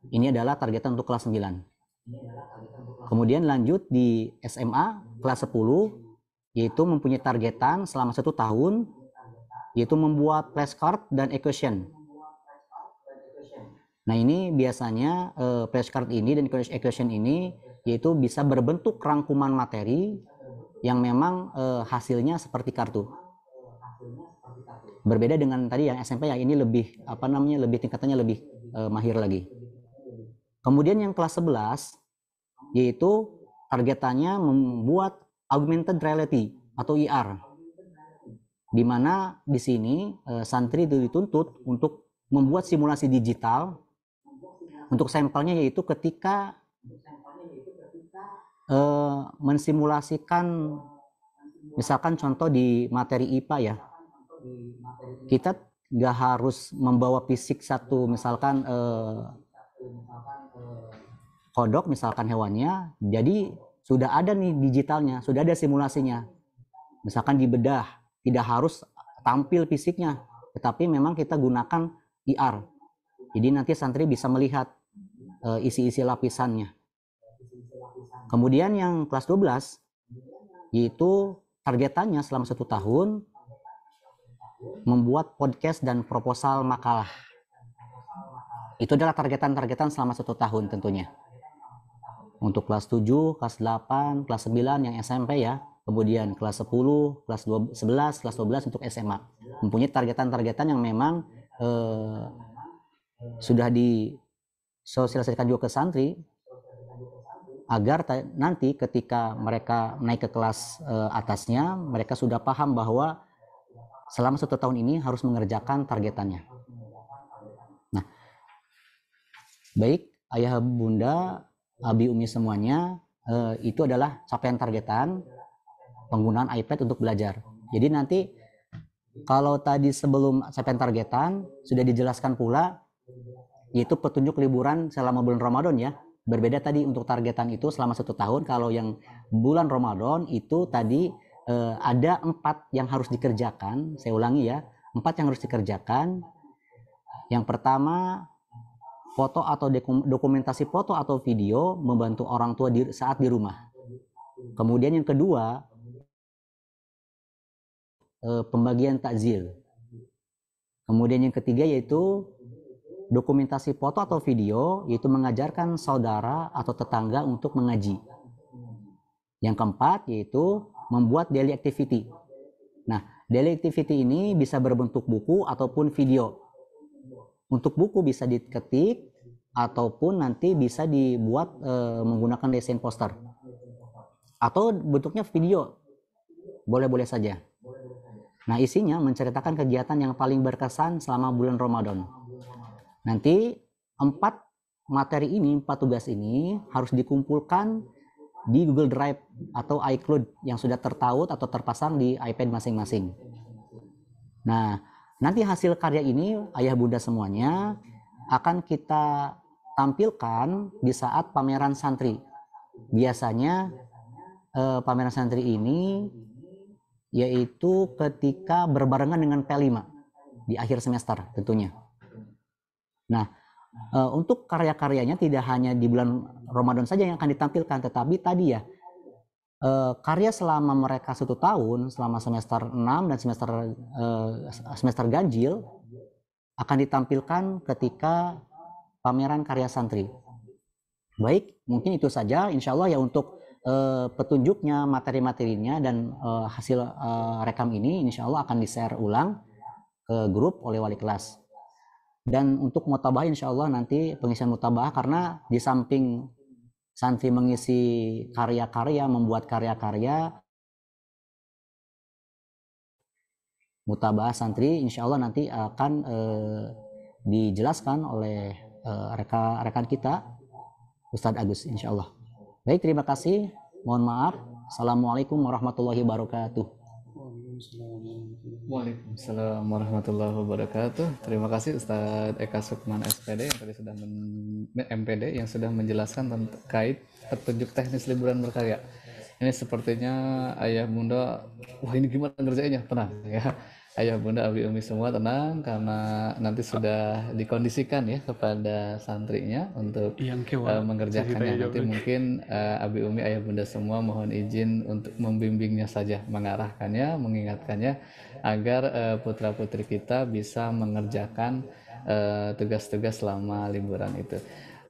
Speaker 7: Ini adalah targetan untuk kelas 9. Kemudian lanjut di SMA kelas 10 yaitu mempunyai targetan selama 1 tahun yaitu membuat flashcard dan equation. Nah, ini biasanya flashcard ini dan equation ini yaitu bisa berbentuk rangkuman materi yang memang hasilnya seperti kartu. Berbeda dengan tadi yang SMP yang ini lebih lebih tingkatannya lebih mahir lagi. Kemudian yang kelas 11 yaitu targetannya membuat augmented reality atau IR. Di mana di sini santri itu dituntut untuk membuat simulasi digital untuk sampelnya yaitu ketika mensimulasikan misalkan contoh di materi IPA ya. Kita nggak harus membawa fisik satu misalkan kodok misalkan hewannya, jadi sudah ada nih digitalnya, sudah ada simulasinya. Misalkan dibedah, tidak harus tampil fisiknya, tetapi memang kita gunakan IR. Jadi nanti santri bisa melihat isi-isi lapisannya. Kemudian yang kelas 12 yaitu targetannya selama 1 tahun membuat podcast dan proposal makalah. Itu adalah targetan-targetan selama 1 tahun tentunya. Untuk kelas 7, kelas 8, kelas 9 yang SMP ya. Kemudian kelas 10, kelas 11, kelas 12 untuk SMA. Mempunyai targetan-targetan yang memang sudah disosialisasikan juga ke santri agar nanti ketika mereka naik ke kelas atasnya, mereka sudah paham bahwa selama 1 tahun ini harus mengerjakan targetannya. Nah, baik ayah bunda, abi umi semuanya, itu adalah capaian targetan penggunaan iPad untuk belajar. Jadi nanti kalau tadi sebelum capaian targetan sudah dijelaskan pula, yaitu petunjuk liburan selama bulan Ramadan ya. Berbeda tadi untuk targetan itu selama 1 tahun. Kalau yang bulan Ramadan itu tadi ada 4 yang harus dikerjakan. Saya ulangi ya, 4 yang harus dikerjakan. Yang pertama, foto atau dokumentasi foto atau video membantu orang tua saat di rumah. Kemudian yang kedua, pembagian takjil. Kemudian yang ketiga yaitu dokumentasi foto atau video, yaitu mengajarkan saudara atau tetangga untuk mengaji. Yang keempat yaitu membuat daily activity. Nah, daily activity ini bisa berbentuk buku ataupun video. Untuk buku bisa diketik ataupun nanti bisa dibuat menggunakan desain poster. Atau bentuknya video. Boleh-boleh saja. Nah, isinya menceritakan kegiatan yang paling berkesan selama bulan Ramadan. Nanti 4 materi ini, 4 tugas ini harus dikumpulkan di Google Drive atau iCloud yang sudah tertaut atau terpasang di iPad masing-masing. Nah, nanti hasil karya ini ayah bunda semuanya akan kita tampilkan di saat pameran santri. Biasanya pameran santri ini yaitu ketika berbarengan dengan P5 di akhir semester tentunya. Nah, untuk karya-karyanya tidak hanya di bulan Ramadan saja yang akan ditampilkan, tetapi tadi ya karya selama mereka 1 tahun, selama semester 6 dan semester ganjil akan ditampilkan ketika pameran karya santri. Baik, mungkin itu saja insya Allah ya untuk petunjuknya, materi-materinya dan hasil rekam ini insya Allah akan di-share ulang ke grup oleh wali kelas. Dan untuk mutabah insya Allah nanti pengisian mutabah, karena di samping santri mengisi karya-karya, membuat karya-karya, mutabah santri insya Allah nanti akan dijelaskan oleh rekan kita Ustadz Agus insya Allah. Baik, terima kasih. Mohon maaf. Assalamualaikum warahmatullahi wabarakatuh.
Speaker 1: Waalaikumsalam warahmatullahi wabarakatuh. Terima kasih Ustadz Eka Sukman SPD yang tadi sudah MPD yang sudah menjelaskan terkait petunjuk teknis liburan berkarya. Ini sepertinya ayah bunda, wah ini gimana ngerjainnya? Tenang ya. Ayah bunda, abi umi semua tenang karena nanti sudah dikondisikan ya kepada santrinya untuk mengerjakannya. Nanti mungkin abi umi, ayah bunda semua mohon izin untuk membimbingnya saja, mengarahkannya, mengingatkannya agar putra putri kita bisa mengerjakan tugas-tugas selama liburan itu.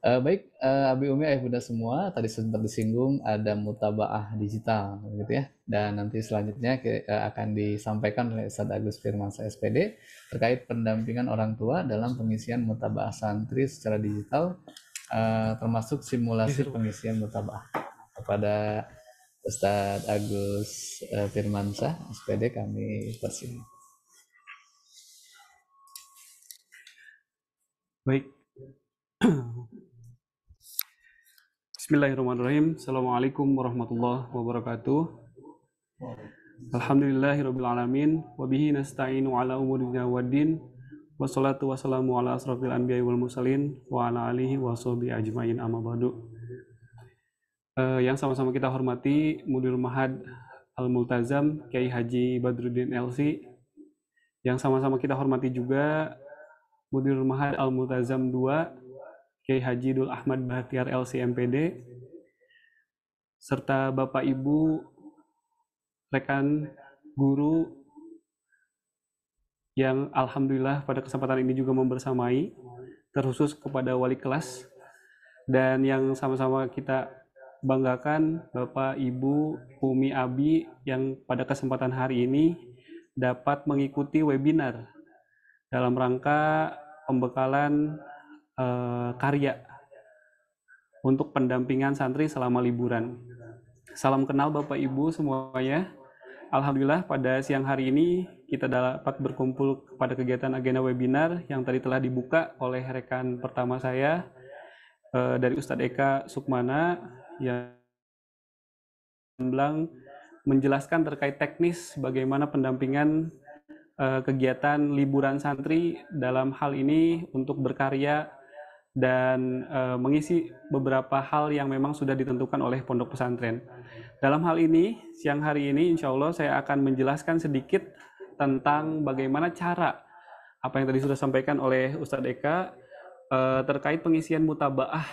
Speaker 1: Baik, abi umi, ayah bunda semua, tadi sempat disinggung ada mutabaah digital gitu ya, dan nanti selanjutnya akan disampaikan oleh Ustadz Agus Firmansyah SPD terkait pendampingan orang tua dalam pengisian mutabaah santri secara digital, termasuk simulasi pengisian mutabaah. Kepada Ustadz Agus Firmansyah SPD kami persilakan.
Speaker 8: Baik. Bismillahirrahmanirrahim. Assalamualaikum warahmatullahi wabarakatuh. Alhamdulillahirabbil alamin wa bihi nasta'inu ala umuri dunya waddin. Wassalatu wassalamu ala asrofil anbiya'i wal mursalin wa ala alihi wa sahbihi ajmain, amma ba'du. Yang sama-sama kita hormati Mudir Ma'had Al-Multazam Kiai Haji Badruddin LC. Yang sama-sama kita hormati juga Mudir Ma'had Al-Multazam 2 Kiai Haji Dul Ahmad Bahtiar LC MPD, serta Bapak Ibu rekan guru yang alhamdulillah pada kesempatan ini juga membersamai, terkhusus kepada wali kelas, dan yang sama-sama kita banggakan Bapak Ibu Umi Abi yang pada kesempatan hari ini dapat mengikuti webinar dalam rangka pembekalan karya untuk pendampingan santri selama liburan. Salam kenal Bapak Ibu semuanya. Alhamdulillah pada siang hari ini kita dapat berkumpul pada kegiatan agenda webinar yang tadi telah dibuka oleh rekan pertama saya dari Ustadz Eka Sukmana yang menjelaskan terkait teknis bagaimana pendampingan kegiatan liburan santri dalam hal ini untuk berkarya dan mengisi beberapa hal yang memang sudah ditentukan oleh pondok pesantren. Dalam hal ini, siang hari ini insya Allah saya akan menjelaskan sedikit tentang bagaimana cara apa yang tadi sudah disampaikan oleh Ustadz Eka terkait pengisian mutabaah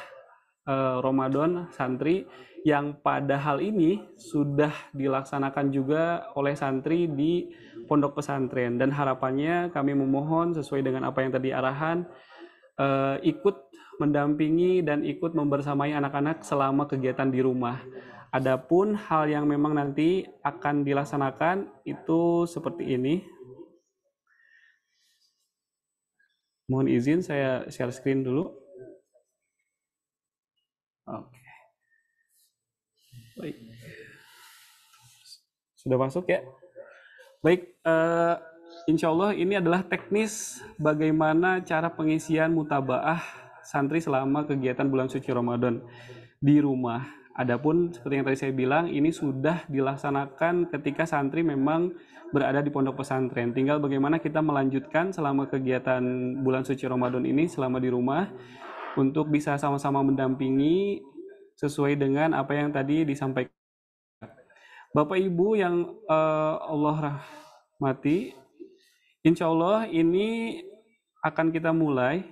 Speaker 8: Ramadan santri yang pada hal ini sudah dilaksanakan juga oleh santri di pondok pesantren, dan harapannya kami memohon sesuai dengan apa yang tadi arahan ikut mendampingi dan ikut membersamai anak-anak selama kegiatan di rumah. Adapun hal yang memang nanti akan dilaksanakan itu seperti ini. Mohon izin saya share screen dulu. Oke. Baik. Sudah masuk ya? Baik, insya Allah ini adalah teknis bagaimana cara pengisian mutabaah santri selama kegiatan bulan suci Ramadan di rumah. Adapun seperti yang tadi saya bilang, ini sudah dilaksanakan ketika santri memang berada di pondok pesantren. Tinggal bagaimana kita melanjutkan selama kegiatan bulan suci Ramadan ini selama di rumah untuk bisa sama-sama mendampingi sesuai dengan apa yang tadi disampaikan. Bapak Ibu yang Allah rahmati, insya Allah ini akan kita mulai.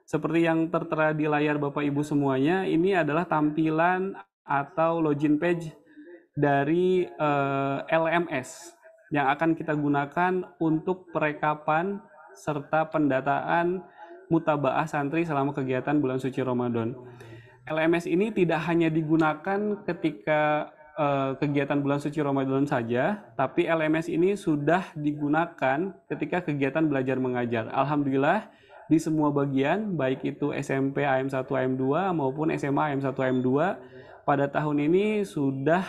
Speaker 8: Seperti yang tertera di layar Bapak Ibu semuanya, ini adalah tampilan atau login page dari LMS yang akan kita gunakan untuk perekapan serta pendataan mutabaah santri selama kegiatan bulan suci Ramadan. LMS ini tidak hanya digunakan ketika kegiatan bulan suci Ramadan saja, tapi LMS ini sudah digunakan ketika kegiatan belajar mengajar. Alhamdulillah di semua bagian, baik itu SMP AM1 AM2 maupun SMA AM1 AM2, pada tahun ini sudah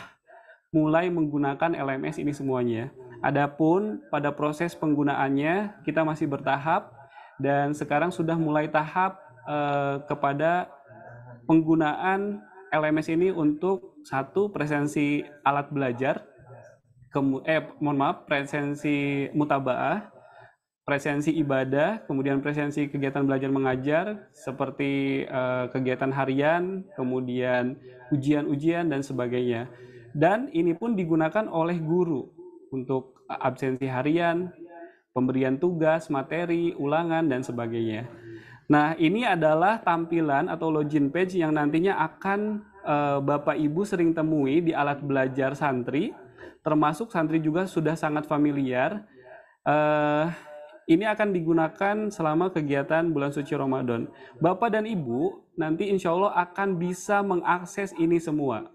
Speaker 8: mulai menggunakan LMS ini semuanya. Adapun pada proses penggunaannya kita masih bertahap dan sekarang sudah mulai tahap kepada penggunaan LMS ini untuk satu presensi alat belajar, presensi mutabaah, presensi ibadah, kemudian presensi kegiatan belajar mengajar seperti kegiatan harian, kemudian ujian-ujian dan sebagainya. Dan ini pun digunakan oleh guru untuk absensi harian, pemberian tugas, materi, ulangan, dan sebagainya. Nah, ini adalah tampilan atau login page yang nantinya akan Bapak Ibu sering temui di alat belajar santri, termasuk santri juga sudah sangat familiar. Ini akan digunakan selama kegiatan bulan suci Ramadan. Bapak dan Ibu nanti insya Allah akan bisa mengakses ini semua.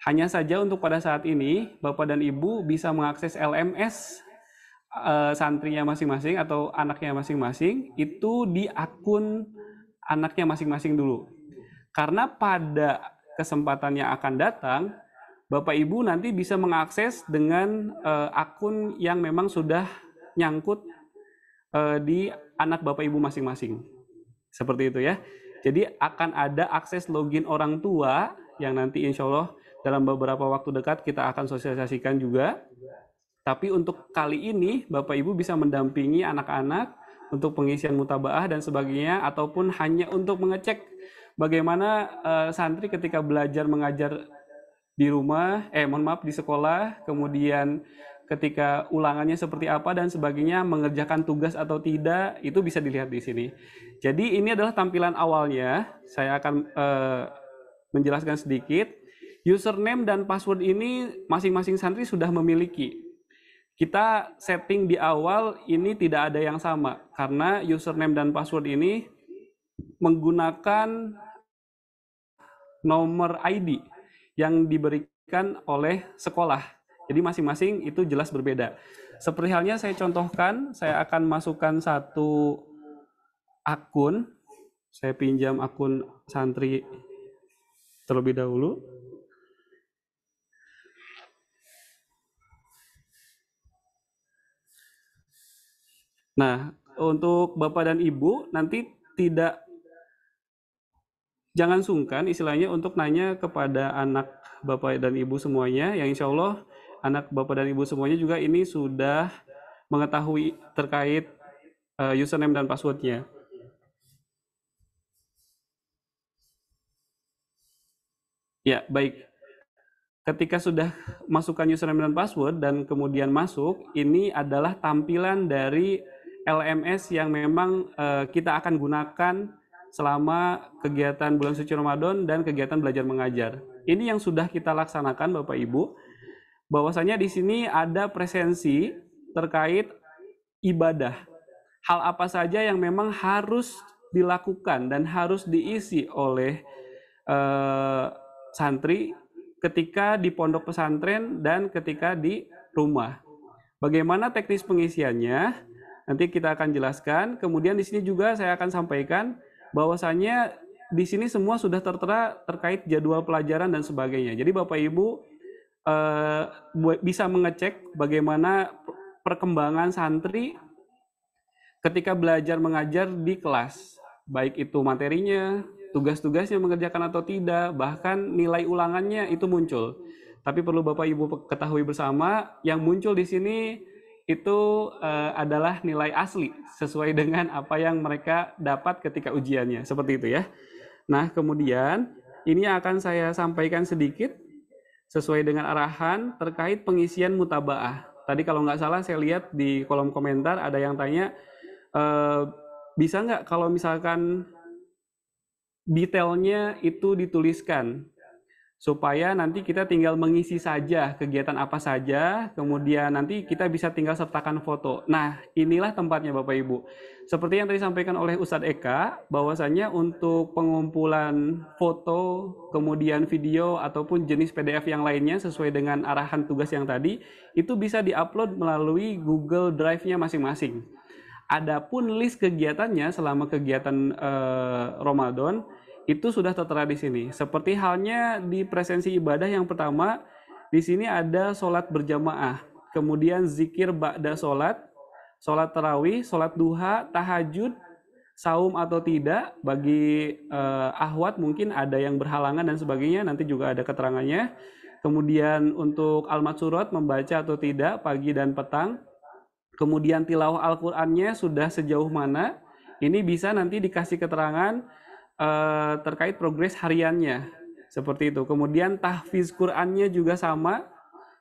Speaker 8: Hanya saja untuk pada saat ini, Bapak dan Ibu bisa mengakses LMS santrinya masing-masing atau anaknya masing-masing itu di akun anaknya masing-masing dulu. Karena pada kesempatan yang akan datang, Bapak Ibu nanti bisa mengakses dengan akun yang memang sudah nyangkut di anak Bapak Ibu masing-masing. Seperti itu ya. Jadi akan ada akses login orang tua yang nanti insya Allah dalam beberapa waktu dekat kita akan sosialisasikan juga. Tapi untuk kali ini Bapak Ibu bisa mendampingi anak-anak untuk pengisian mutabaah dan sebagainya, ataupun hanya untuk mengecek bagaimana santri ketika belajar mengajar di rumah, di sekolah, kemudian ketika ulangannya seperti apa dan sebagainya, mengerjakan tugas atau tidak, itu bisa dilihat di sini. Jadi ini adalah tampilan awalnya. Saya akan menjelaskan sedikit. Username dan password ini masing-masing santri sudah memiliki. Kita setting di awal ini tidak ada yang sama, karena username dan password ini menggunakan nomor ID yang diberikan oleh sekolah. Jadi masing-masing itu jelas berbeda. Seperti halnya saya contohkan, saya akan masukkan satu akun. Saya pinjam akun santri terlebih dahulu. Nah, untuk Bapak dan Ibu nanti jangan sungkan istilahnya untuk nanya kepada anak Bapak dan Ibu semuanya, yang insya Allah anak Bapak dan Ibu semuanya juga ini sudah mengetahui terkait username dan passwordnya. Ya, baik. Ketika sudah masukkan username dan password dan kemudian masuk, ini adalah tampilan dari LMS yang memang kita akan gunakan selama kegiatan bulan suci Ramadan dan kegiatan belajar mengajar. Ini yang sudah kita laksanakan Bapak Ibu. Bahwasanya di sini ada presensi terkait ibadah. Hal apa saja yang memang harus dilakukan dan harus diisi oleh santri ketika di pondok pesantren dan ketika di rumah. Bagaimana teknis pengisiannya? Nanti kita akan jelaskan. Kemudian di sini juga saya akan sampaikan bahwasanya di sini semua sudah tertera terkait jadwal pelajaran dan sebagainya. Jadi Bapak Ibu bisa mengecek bagaimana perkembangan santri ketika belajar mengajar di kelas. Baik itu materinya, tugas-tugasnya mengerjakan atau tidak, bahkan nilai ulangannya itu muncul. Tapi perlu Bapak Ibu ketahui bersama, yang muncul di sini itu adalah nilai asli sesuai dengan apa yang mereka dapat ketika ujiannya, seperti itu ya. Nah, kemudian ini akan saya sampaikan sedikit sesuai dengan arahan terkait pengisian mutabaah. Tadi kalau nggak salah saya lihat di kolom komentar ada yang tanya, bisa nggak kalau misalkan detailnya itu dituliskan. supaya nanti kita tinggal mengisi saja kegiatan apa saja, kemudian nanti kita bisa tinggal sertakan foto. Nah, inilah tempatnya Bapak Ibu. Seperti yang tadi disampaikan oleh Ustadz Eka, bahwasanya untuk pengumpulan foto, kemudian video, ataupun jenis PDF yang lainnya sesuai dengan arahan tugas yang tadi, itu bisa diupload melalui Google Drive-nya masing-masing. Adapun list kegiatannya selama kegiatan Ramadan, itu sudah tertera di sini. Seperti halnya di presensi ibadah yang pertama, di sini ada sholat berjamaah, kemudian zikir ba'da sholat, sholat tarawih, sholat duha, tahajud, saum atau tidak, bagi ahwat mungkin ada yang berhalangan dan sebagainya, nanti juga ada keterangannya. Kemudian untuk al-matsurat, membaca atau tidak, pagi dan petang. Kemudian tilawah Al-Qur'annya sudah sejauh mana, ini bisa nanti dikasih keterangan terkait progres hariannya, seperti itu. Kemudian tahfiz Qur'annya juga sama.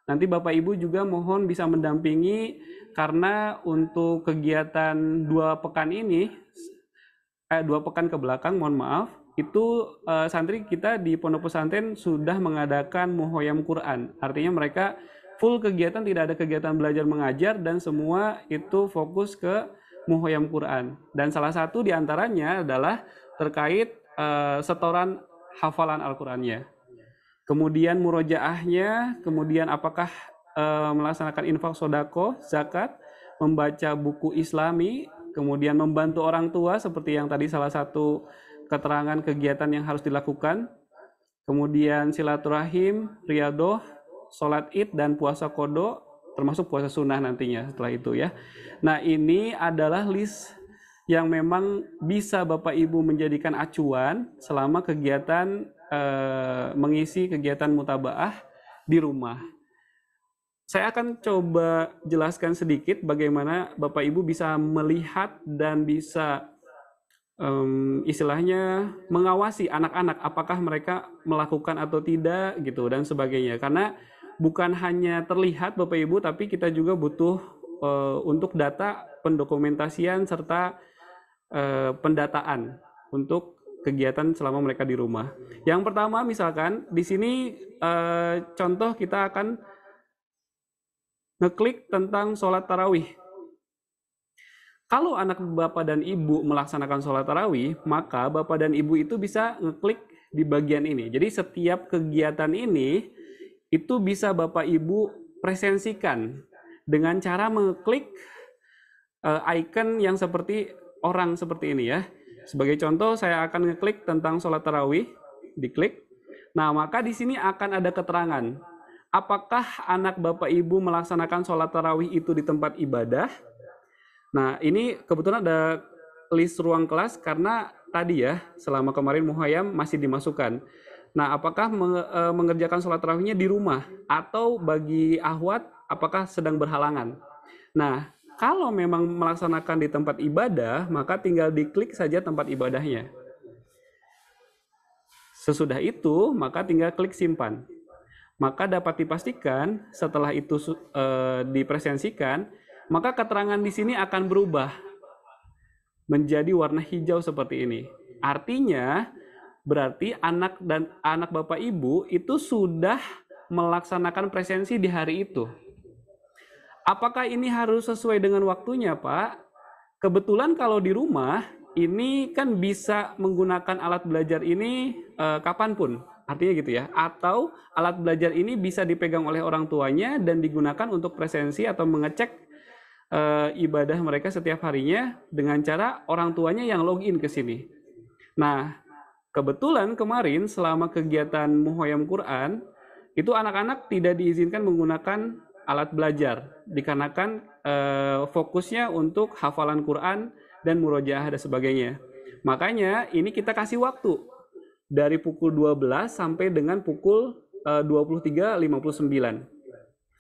Speaker 8: Nanti Bapak Ibu juga mohon bisa mendampingi, karena untuk kegiatan 2 pekan ini, 2 pekan ke belakang, mohon maaf, itu santri kita di Pondok Pesantren sudah mengadakan muhoyam Quran. Artinya mereka full kegiatan, tidak ada kegiatan belajar mengajar, dan semua itu fokus ke muhoyam Quran. Dan salah satu diantaranya adalah terkait setoran hafalan Al-Qur'annya. Kemudian murojaahnya, kemudian apakah melaksanakan infak sodako, zakat, membaca buku Islami, kemudian membantu orang tua seperti yang tadi salah satu keterangan kegiatan yang harus dilakukan. Kemudian silaturahim, riyadoh, sholat id dan puasa kodo, termasuk puasa sunnah nantinya setelah itu ya. Nah, ini adalah list yang memang bisa Bapak Ibu menjadikan acuan selama kegiatan mengisi kegiatan mutabaah di rumah. Saya akan coba jelaskan sedikit bagaimana Bapak Ibu bisa melihat dan bisa istilahnya mengawasi anak-anak apakah mereka melakukan atau tidak gitu dan sebagainya. Karena bukan hanya terlihat Bapak Ibu, tapi kita juga butuh untuk data pendokumentasian serta pendataan untuk kegiatan selama mereka di rumah. Yang pertama misalkan di sini contoh kita akan ngeklik tentang sholat tarawih. Kalau anak Bapak dan Ibu melaksanakan sholat tarawih, maka Bapak dan Ibu itu bisa ngeklik di bagian ini. Jadi setiap kegiatan ini itu bisa Bapak Ibu presensikan dengan cara mengeklik icon yang seperti orang seperti ini ya. Sebagai contoh saya akan ngeklik tentang sholat tarawih, diklik. Nah, maka di sini akan ada keterangan. Apakah anak Bapak Ibu melaksanakan sholat tarawih itu di tempat ibadah? Nah, ini kebetulan ada list ruang kelas karena tadi ya, selama kemarin muhoyam masih dimasukkan. Nah, apakah mengerjakan sholat tarawihnya di rumah? Atau bagi ahwat, apakah sedang berhalangan? Nah, kalau memang melaksanakan di tempat ibadah, maka tinggal diklik saja tempat ibadahnya. Sesudah itu, maka tinggal klik simpan. Maka dapat dipastikan setelah itu dipresensikan, maka keterangan di sini akan berubah menjadi warna hijau seperti ini. Artinya, berarti anak Bapak Ibu itu sudah melaksanakan presensi di hari itu. Apakah ini harus sesuai dengan waktunya, Pak? Kebetulan kalau di rumah, ini kan bisa menggunakan alat belajar ini kapanpun. Artinya gitu ya. Atau alat belajar ini bisa dipegang oleh orang tuanya dan digunakan untuk presensi atau mengecek ibadah mereka setiap harinya dengan cara orang tuanya yang login ke sini. Nah, kebetulan kemarin selama kegiatan muhoyam Quran, itu anak-anak tidak diizinkan menggunakan alat belajar, dikarenakan fokusnya untuk hafalan Quran dan murojaah dan sebagainya. Makanya ini kita kasih waktu dari pukul 12 sampai dengan pukul 23.59.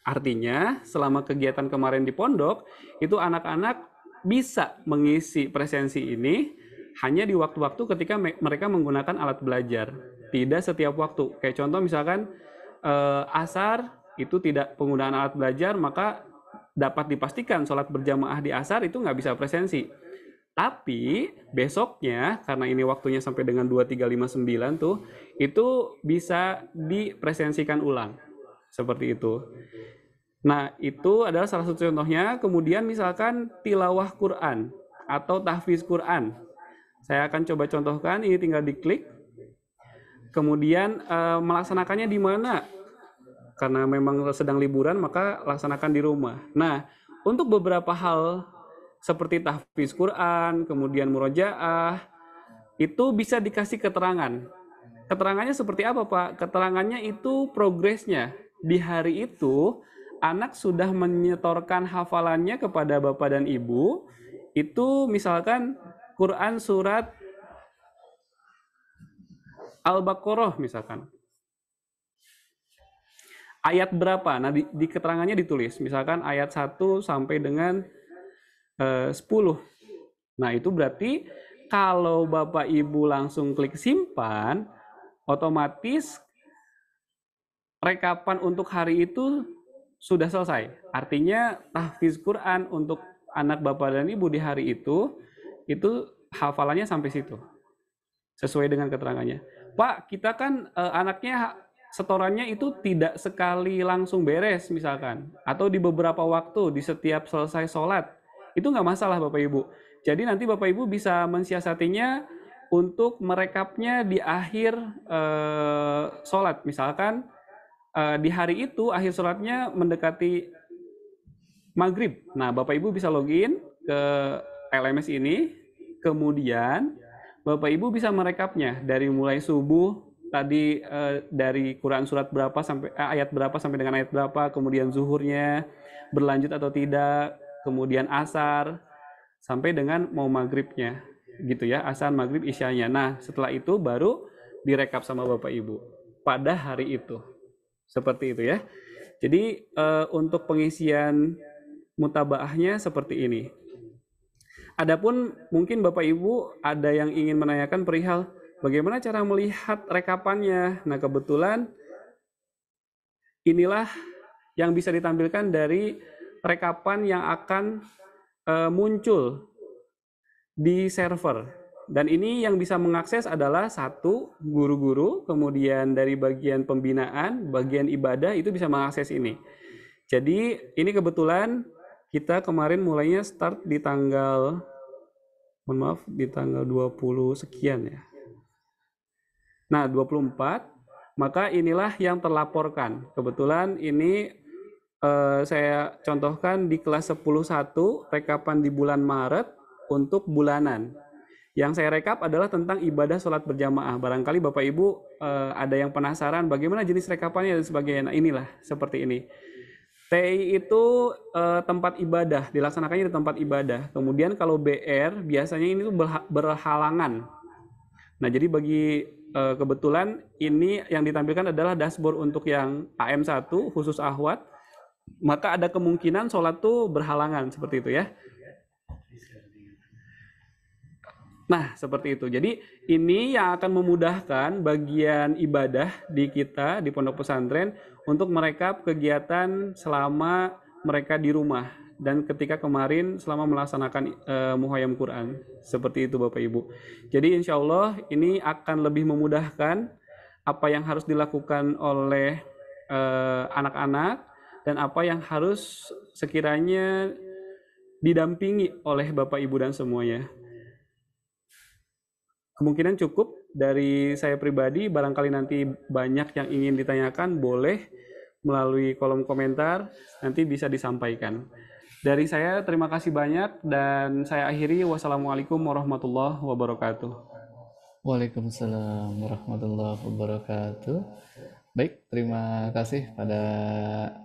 Speaker 8: Artinya selama kegiatan kemarin di pondok, itu anak-anak bisa mengisi presensi ini hanya di waktu-waktu ketika mereka menggunakan alat belajar. Tidak setiap waktu. Kayak contoh misalkan asar, itu tidak penggunaan alat belajar, maka dapat dipastikan sholat berjamaah di asar itu nggak bisa presensi. Tapi besoknya, karena ini waktunya sampai dengan 2359 tuh, itu bisa dipresensikan ulang. Seperti itu. Nah, itu adalah salah satu contohnya. Kemudian misalkan tilawah Quran atau tahfiz Quran. Saya akan coba contohkan, ini tinggal diklik. Kemudian melaksanakannya di mana? Karena memang sedang liburan, maka laksanakan di rumah. Nah, untuk beberapa hal seperti tahfiz Quran, kemudian murojaah, itu bisa dikasih keterangan. Keterangannya seperti apa, Pak? Keterangannya itu progresnya. Di hari itu, anak sudah menyetorkan hafalannya kepada Bapak dan Ibu, itu misalkan Quran surat Al-Baqarah misalkan. Ayat berapa? Nah, di keterangannya ditulis. Misalkan ayat 1 sampai dengan 10. Nah, itu berarti kalau Bapak Ibu langsung klik simpan, otomatis rekapan untuk hari itu sudah selesai. Artinya tahfiz Quran untuk anak Bapak dan Ibu di hari itu hafalannya sampai situ. Sesuai dengan keterangannya. Pak, kita kan anaknya setorannya itu tidak sekali langsung beres misalkan. Atau di beberapa waktu, di setiap selesai sholat. Itu nggak masalah Bapak Ibu. Jadi nanti Bapak Ibu bisa mensiasatinya untuk merekapnya di akhir sholat. Misalkan di hari itu akhir sholatnya mendekati maghrib. Nah, Bapak Ibu bisa login ke LMS ini. Kemudian Bapak Ibu bisa merekapnya dari mulai subuh tadi dari Quran surat berapa sampai ayat berapa sampai dengan ayat berapa, kemudian zuhurnya berlanjut atau tidak, kemudian asar sampai dengan mau maghribnya gitu ya, asar, maghrib, isyanya. Nah, setelah itu baru direkap sama Bapak Ibu pada hari itu. Seperti itu ya. Jadi untuk pengisian mutabaahnya seperti ini. Adapun mungkin Bapak Ibu ada yang ingin menanyakan perihal bagaimana cara melihat rekapannya. Nah, kebetulan inilah yang bisa ditampilkan dari rekapan yang akan muncul di server. Dan ini yang bisa mengakses adalah satu, guru-guru, kemudian dari bagian pembinaan, bagian ibadah itu bisa mengakses ini. Jadi ini kebetulan kita kemarin mulainya start di tanggal, mohon maaf, di tanggal 20 sekian ya. Nah, 24, maka inilah yang terlaporkan. Kebetulan ini saya contohkan di kelas 10.1, rekapan di bulan Maret untuk bulanan. Yang saya rekap adalah tentang ibadah sholat berjamaah. Barangkali Bapak Ibu ada yang penasaran bagaimana jenis rekapannya dan sebagainya. Nah, inilah seperti ini. TI itu tempat ibadah, dilaksanakannya di tempat ibadah. Kemudian kalau BR biasanya ini tuh berhalangan. Nah, jadi bagi kebetulan ini yang ditampilkan adalah dashboard untuk yang AM1 khusus ahwat. Maka ada kemungkinan sholat tuh berhalangan seperti itu ya. Nah, seperti itu. Jadi ini yang akan memudahkan bagian ibadah di kita di pondok pesantren untuk merekap kegiatan selama mereka di rumah dan ketika kemarin selama melaksanakan muhayam Quran. Seperti itu Bapak Ibu. Jadi insya Allah ini akan lebih memudahkan apa yang harus dilakukan oleh anak-anak dan apa yang harus sekiranya didampingi oleh Bapak Ibu dan semuanya. Kemungkinan cukup dari saya pribadi, barangkali nanti banyak yang ingin ditanyakan, boleh melalui kolom komentar, nanti bisa disampaikan. Dari saya terima kasih banyak dan saya akhiri. Wassalamualaikum warahmatullahi wabarakatuh.
Speaker 1: Waalaikumsalam warahmatullahi wabarakatuh. Baik, terima kasih pada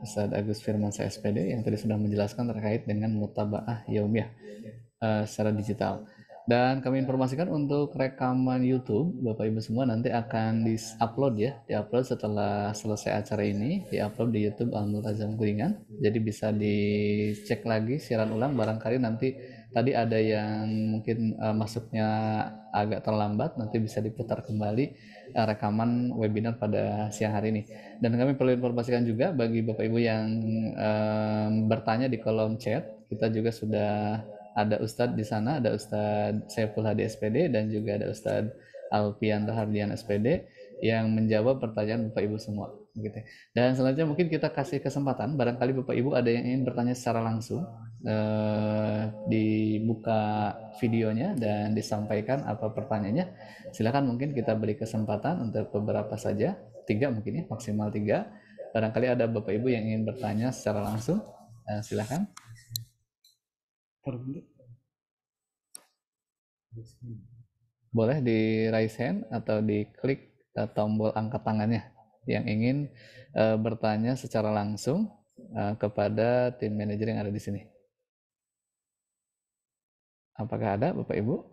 Speaker 1: Ustadz Agus Firmansyah SPD yang tadi sudah menjelaskan terkait dengan mutabaah yaumiyah secara digital. Dan kami informasikan untuk rekaman YouTube, Bapak Ibu semua nanti akan di-upload ya, di-upload setelah selesai acara ini, di-upload di YouTube Al-Multazam Kuningan. Jadi bisa dicek lagi siaran ulang, barangkali nanti tadi ada yang mungkin masuknya agak terlambat, nanti bisa diputar kembali rekaman webinar pada siang hari ini. Dan kami perlu informasikan juga bagi Bapak Ibu yang bertanya di kolom chat, kita juga sudah ada Ustadz di sana, ada Ustadz Saiful Hadi SPD dan juga ada Ustadz Alfian Rahardian SPD yang menjawab pertanyaan Bapak Ibu semua gitu. Dan selanjutnya mungkin kita kasih kesempatan barangkali Bapak Ibu ada yang ingin bertanya secara langsung, dibuka videonya dan disampaikan apa pertanyaannya. Silakan, mungkin kita beri kesempatan untuk beberapa saja, 3 mungkin ya, maksimal 3. Barangkali ada Bapak Ibu yang ingin bertanya secara langsung, silakan. Boleh di raise hand atau diklik tombol angkat tangannya yang ingin bertanya secara langsung kepada tim manajer yang ada di sini. Apakah ada Bapak Ibu?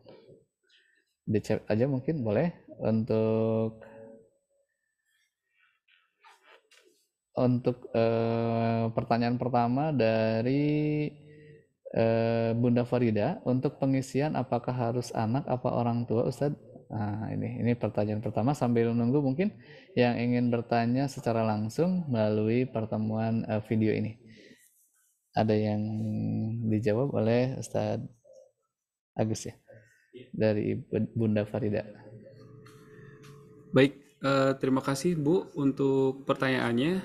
Speaker 1: Di chat aja mungkin boleh. Untuk pertanyaan pertama dari Bunda Farida, untuk pengisian apakah harus anak apa orang tua, Ustadz? Nah, ini pertanyaan pertama. Sambil menunggu mungkin yang ingin bertanya secara langsung melalui pertemuan video ini. Ada yang dijawab oleh Ustadz Agus ya, dari Bunda Farida.
Speaker 8: Baik, terima kasih Bu untuk pertanyaannya.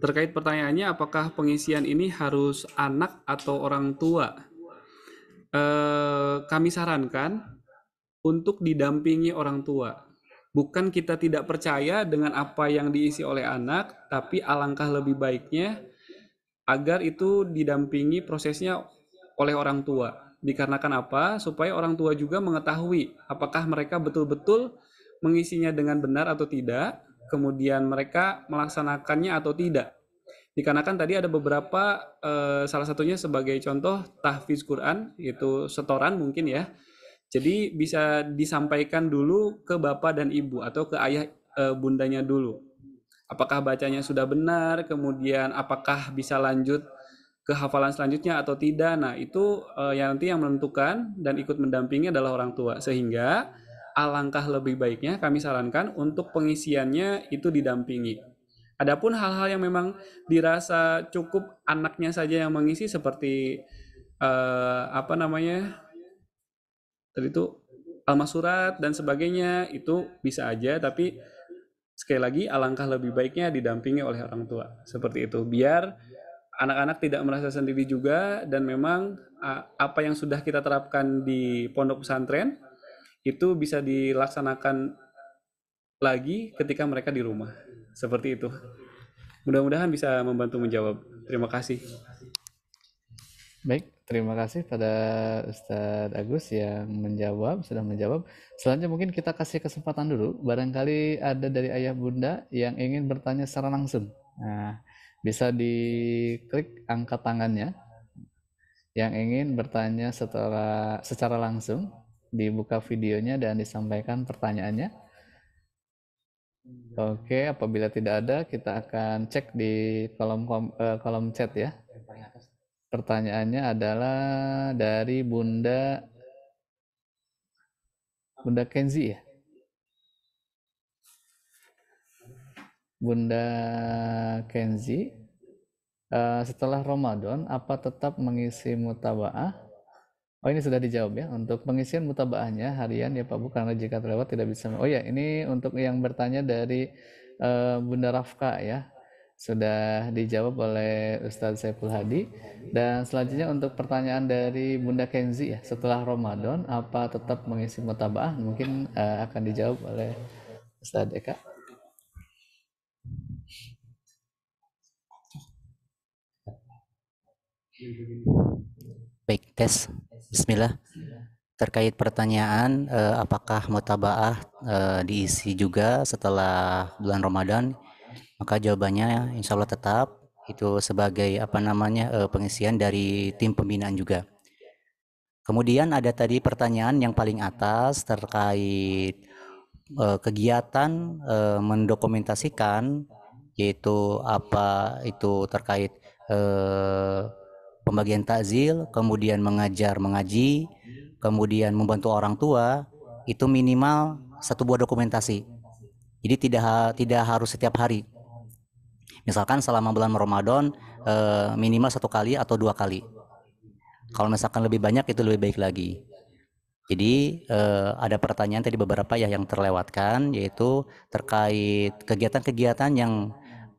Speaker 8: Terkait pertanyaannya, apakah pengisian ini harus anak atau orang tua? Kami sarankan untuk didampingi orang tua. Bukan kita tidak percaya dengan apa yang diisi oleh anak, tapi alangkah lebih baiknya agar itu didampingi prosesnya oleh orang tua. Dikarenakan apa? Supaya orang tua juga mengetahui apakah mereka betul-betul mengisinya dengan benar atau tidak, kemudian mereka melaksanakannya atau tidak. Dikarenakan tadi ada beberapa, salah satunya sebagai contoh tahfiz Quran, yaitu setoran mungkin ya. Jadi bisa disampaikan dulu ke bapak dan ibu atau ke ayah bundanya dulu. Apakah bacanya sudah benar, kemudian apakah bisa lanjut ke hafalan selanjutnya atau tidak. Nah, itu yang nanti yang menentukan dan ikut mendampingi adalah orang tua. Sehingga alangkah lebih baiknya kami sarankan untuk pengisiannya itu didampingi. Adapun hal-hal yang memang dirasa cukup anaknya saja yang mengisi seperti tadi itu almas surat dan sebagainya, itu bisa aja, tapi sekali lagi alangkah lebih baiknya didampingi oleh orang tua. Seperti itu, biar anak-anak tidak merasa sendiri juga, dan memang apa yang sudah kita terapkan di pondok pesantren itu bisa dilaksanakan lagi ketika mereka di rumah. Seperti itu. Mudah-mudahan bisa membantu menjawab. Terima kasih.
Speaker 1: Baik, terima kasih pada Ustadz Agus yang sudah menjawab. Selanjutnya mungkin kita kasih kesempatan dulu. Barangkali ada dari ayah bunda yang ingin bertanya secara langsung. Nah, bisa diklik angkat tangannya yang ingin bertanya secara langsung, dibuka videonya dan disampaikan pertanyaannya. Oke, apabila tidak ada, kita akan cek di kolom chat ya. Pertanyaannya adalah dari Bunda Kenzi ya. Bunda Kenzi, setelah Ramadan apa tetap mengisi mutabaah? Oh, ini sudah dijawab ya. Untuk pengisian mutabaahnya harian ya Pak Bu, karena jika terlewat tidak bisa. Oh ya, ini untuk yang bertanya dari Bunda Rafka ya. Sudah dijawab oleh Ustadz Saiful Hadi. Dan selanjutnya untuk pertanyaan dari Bunda Kenzi ya, setelah Ramadan apa tetap mengisi mutabaah? Mungkin akan dijawab oleh Ustadz Eka.
Speaker 7: Baik, tes. Bismillah. Terkait pertanyaan apakah mutabaah diisi juga setelah bulan Ramadan, maka jawabannya insya Allah tetap. Itu sebagai pengisian dari tim pembinaan juga. Kemudian ada tadi pertanyaan yang paling atas terkait kegiatan mendokumentasikan, yaitu apa itu terkait pembagian takzil, kemudian mengaji, kemudian membantu orang tua, itu minimal 1 buah dokumentasi. Jadi tidak harus setiap hari. Misalkan selama bulan Ramadan minimal 1 kali atau 2 kali. Kalau misalkan lebih banyak itu lebih baik lagi. Jadi ada pertanyaan tadi beberapa ya yang terlewatkan, yaitu terkait kegiatan-kegiatan yang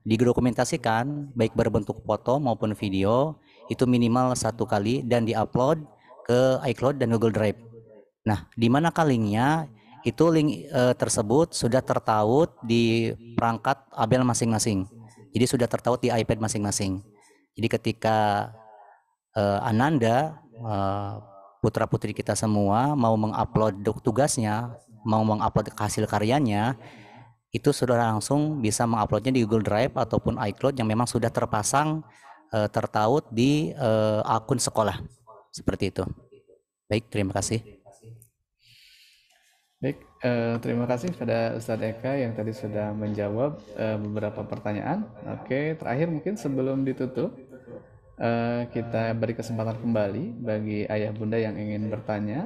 Speaker 7: didokumentasikan baik berbentuk foto maupun video itu minimal 1 kali dan diupload ke iCloud dan Google Drive. Nah, di manakah linknya? Itu link tersebut sudah tertaut di perangkat Abel masing-masing. Jadi sudah tertaut di iPad masing-masing. Jadi ketika Ananda, putra-putri kita semua mau mengupload tugasnya, mau mengupload hasil karyanya, itu sudah langsung bisa menguploadnya di Google Drive ataupun iCloud yang memang sudah terpasang tertaut di akun sekolah. Seperti itu. Baik, terima kasih.
Speaker 1: Baik, terima kasih pada Ustadz Eka yang tadi sudah menjawab beberapa pertanyaan. Oke, terakhir mungkin sebelum ditutup, kita beri kesempatan kembali bagi ayah bunda yang ingin bertanya,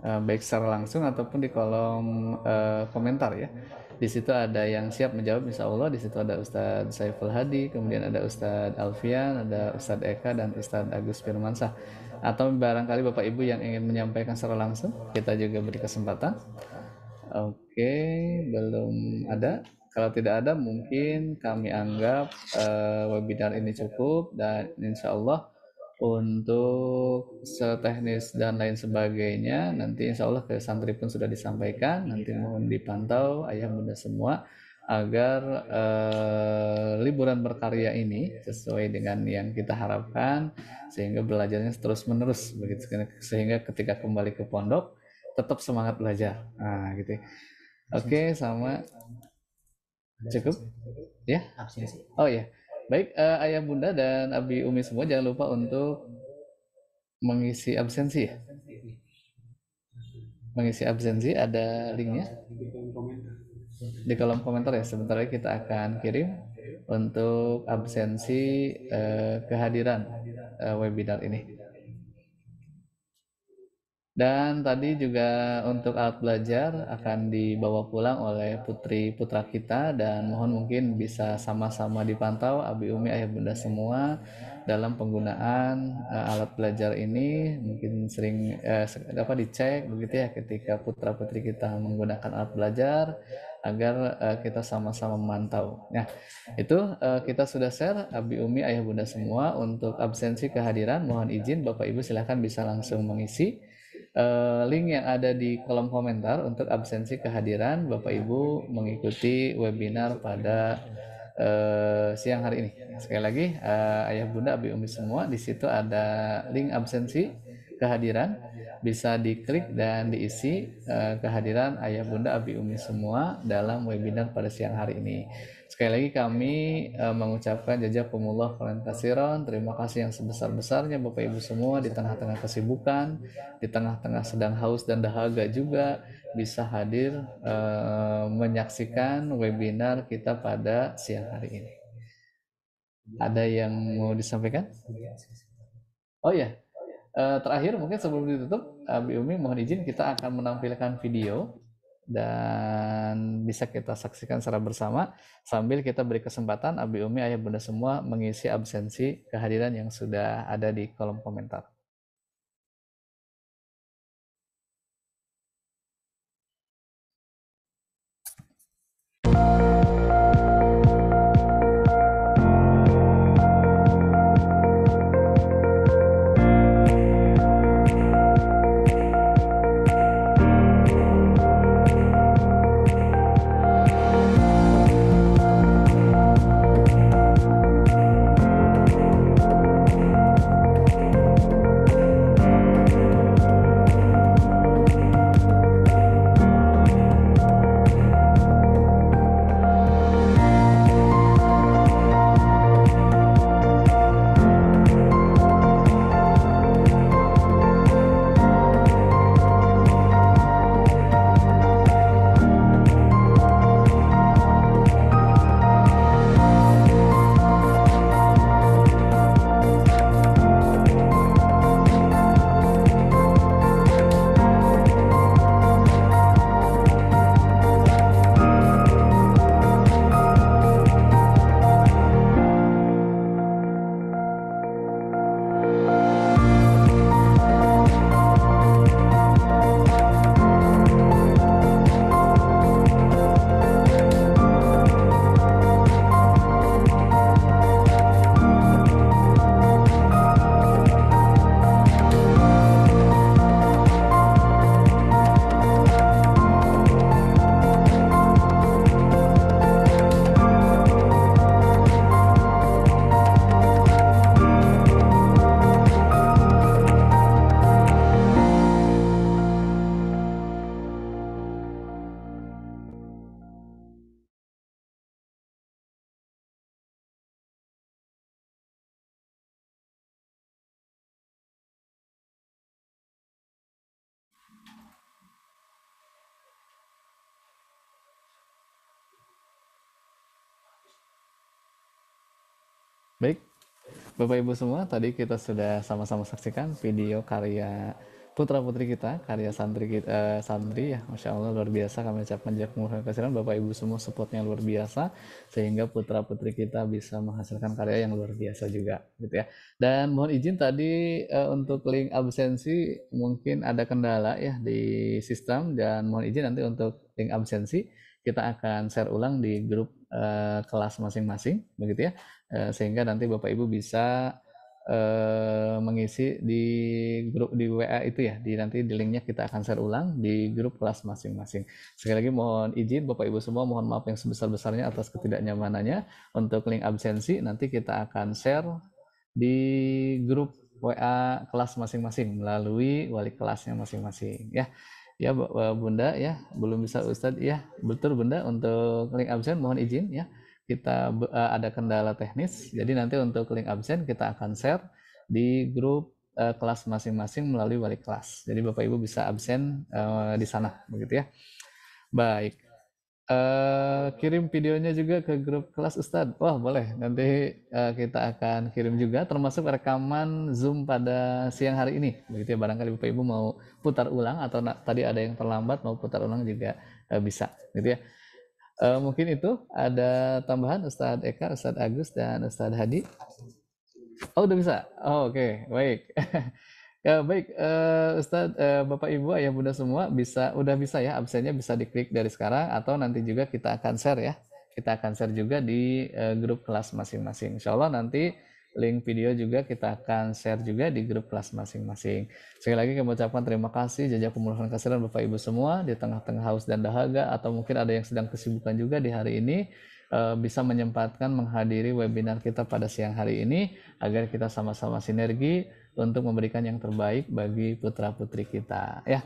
Speaker 1: baik secara langsung ataupun di kolom komentar ya. Di situ ada yang siap menjawab, insya Allah. Di situ ada Ustadz Saiful Hadi, kemudian ada Ustadz Alfian, ada Ustadz Eka, dan Ustadz Agus Firmansyah. Atau barangkali Bapak Ibu yang ingin menyampaikan secara langsung, kita juga beri kesempatan. Oke, belum ada. Kalau tidak ada, mungkin kami anggap webinar ini cukup, dan insya Allah untuk seteknis dan lain sebagainya nanti insya Allah ke santri pun sudah disampaikan. Nanti mohon dipantau ayah bunda semua agar liburan berkarya ini sesuai dengan yang kita harapkan, sehingga belajarnya terus menerus begitu, sehingga ketika kembali ke pondok tetap semangat belajar. Nah gitu. Oke, sama cukup ya. Oh ya. Baik, ayah bunda dan abi umi semua jangan lupa untuk mengisi absensi ya. Mengisi absensi ada linknya di kolom komentar ya. Sebentar lagi kita akan kirim untuk absensi kehadiran webinar ini. Dan tadi juga untuk alat belajar akan dibawa pulang oleh putri putra kita, dan mohon mungkin bisa sama-sama dipantau abi umi ayah bunda semua dalam penggunaan alat belajar ini. Mungkin sering dicek begitu ya ketika putra putri kita menggunakan alat belajar, agar kita sama-sama memantau. Nah, itu kita sudah share abi umi ayah bunda semua untuk absensi kehadiran. Mohon izin Bapak Ibu silahkan bisa langsung mengisi link yang ada di kolom komentar untuk absensi kehadiran Bapak Ibu mengikuti webinar pada siang hari ini. Sekali lagi, ayah bunda abi umi semua, di situ ada link absensi kehadiran, bisa diklik dan diisi kehadiran ayah bunda abi umi semua dalam webinar pada siang hari ini. Sekali lagi kami mengucapkan jazakumullah khairan katsiran. Terima kasih yang sebesar-besarnya Bapak Ibu semua, di tengah-tengah kesibukan, di tengah-tengah sedang haus dan dahaga juga bisa hadir menyaksikan webinar kita pada siang hari ini. Ada yang mau disampaikan? Oh ya, terakhir mungkin sebelum ditutup, abi umi mohon izin kita akan menampilkan video dan bisa kita saksikan secara bersama sambil kita beri kesempatan abi umi ayah bunda semua mengisi absensi kehadiran yang sudah ada di kolom komentar. Baik, Bapak Ibu semua, tadi kita sudah sama-sama saksikan video karya putra-putri kita, karya santri kita, santri ya, Masya Allah luar biasa. Kami ucapkan jazakumullah khairan, Bapak Ibu semua supportnya luar biasa, sehingga putra-putri kita bisa menghasilkan karya yang luar biasa juga, gitu ya. Dan mohon izin tadi untuk link absensi mungkin ada kendala ya di sistem, dan mohon izin nanti untuk link absensi kita akan share ulang di grup kelas masing-masing, begitu ya. Sehingga nanti Bapak Ibu bisa mengisi di grup di WA itu ya, nanti di linknya kita akan share ulang di grup kelas masing-masing. Sekali lagi mohon izin Bapak Ibu semua, mohon maaf yang sebesar-besarnya atas ketidaknyamanannya. Untuk link absensi nanti kita akan share di grup WA kelas masing-masing melalui wali kelasnya masing-masing ya. Ya Bunda ya, belum bisa Ustadz ya, betul Bunda, untuk link absen mohon izin ya, kita ada kendala teknis, jadi nanti untuk link absen kita akan share di grup kelas masing-masing melalui wali kelas, jadi Bapak Ibu bisa absen di sana, begitu ya. Baik, kirim videonya juga ke grup kelas Ustadz. Wah boleh, nanti kita akan kirim juga, termasuk rekaman Zoom pada siang hari ini, begitu ya. Barangkali Bapak Ibu mau putar ulang atau tadi ada yang terlambat mau putar ulang juga bisa, gitu ya. Mungkin itu ada tambahan Ustadz Eka, Ustadz Agus, dan Ustadz Hadi. Oh udah bisa. Oh, oke, baik. Ya baik, Ustadz, Bapak Ibu, Ayah Bunda semua udah bisa ya, absennya bisa diklik dari sekarang, atau nanti juga kita akan share ya. Kita akan share juga di grup kelas masing-masing. Insya Allah nanti link video juga kita akan share juga di grup kelas masing-masing. Sekali lagi kami ucapkan terima kasih, jazakumullah khairan Bapak Ibu semua, di tengah-tengah haus dan dahaga, atau mungkin ada yang sedang kesibukan juga di hari ini, bisa menyempatkan menghadiri webinar kita pada siang hari ini, agar kita sama-sama sinergi untuk memberikan yang terbaik bagi putra-putri kita ya.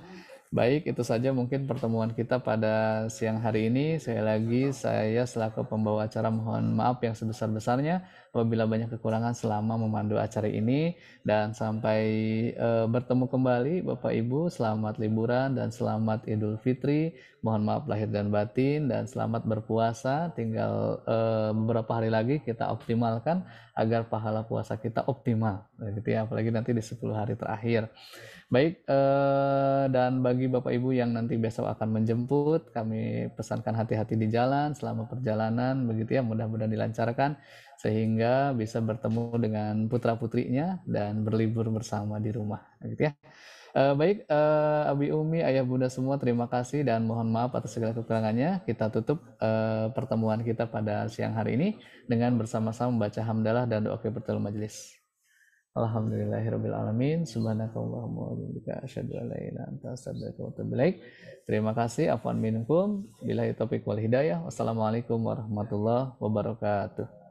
Speaker 1: Baik, itu saja mungkin pertemuan kita pada siang hari ini. Sekali lagi saya selaku pembawa acara mohon maaf yang sebesar-besarnya apabila banyak kekurangan selama memandu acara ini, dan sampai bertemu kembali Bapak Ibu, selamat liburan dan selamat Idul Fitri. Mohon maaf lahir dan batin, dan selamat berpuasa. Tinggal beberapa hari lagi kita optimalkan agar pahala puasa kita optimal, gitu ya, apalagi nanti di 10 hari terakhir. Baik, dan bagi Bapak Ibu yang nanti besok akan menjemput, kami pesankan hati-hati di jalan selama perjalanan, begitu ya, mudah-mudahan dilancarkan sehingga bisa bertemu dengan putra-putrinya dan berlibur bersama di rumah, gitu ya. Baik, Abi Umi, Ayah Bunda semua, terima kasih dan mohon maaf atas segala kekurangannya. Kita tutup pertemuan kita pada siang hari ini dengan bersama-sama membaca hamdalah dan doa kifaratul majelis. Alhamdulillahirabbil alamin. Subhanakallahumma wa bihamdika asyhadu an la ilaha illa anta astaghfiruka wa atubu ilaik. Terima kasih. Afwan minkum. Billahi taufiq wal hidayah. Wassalamualaikum warahmatullahi wabarakatuh.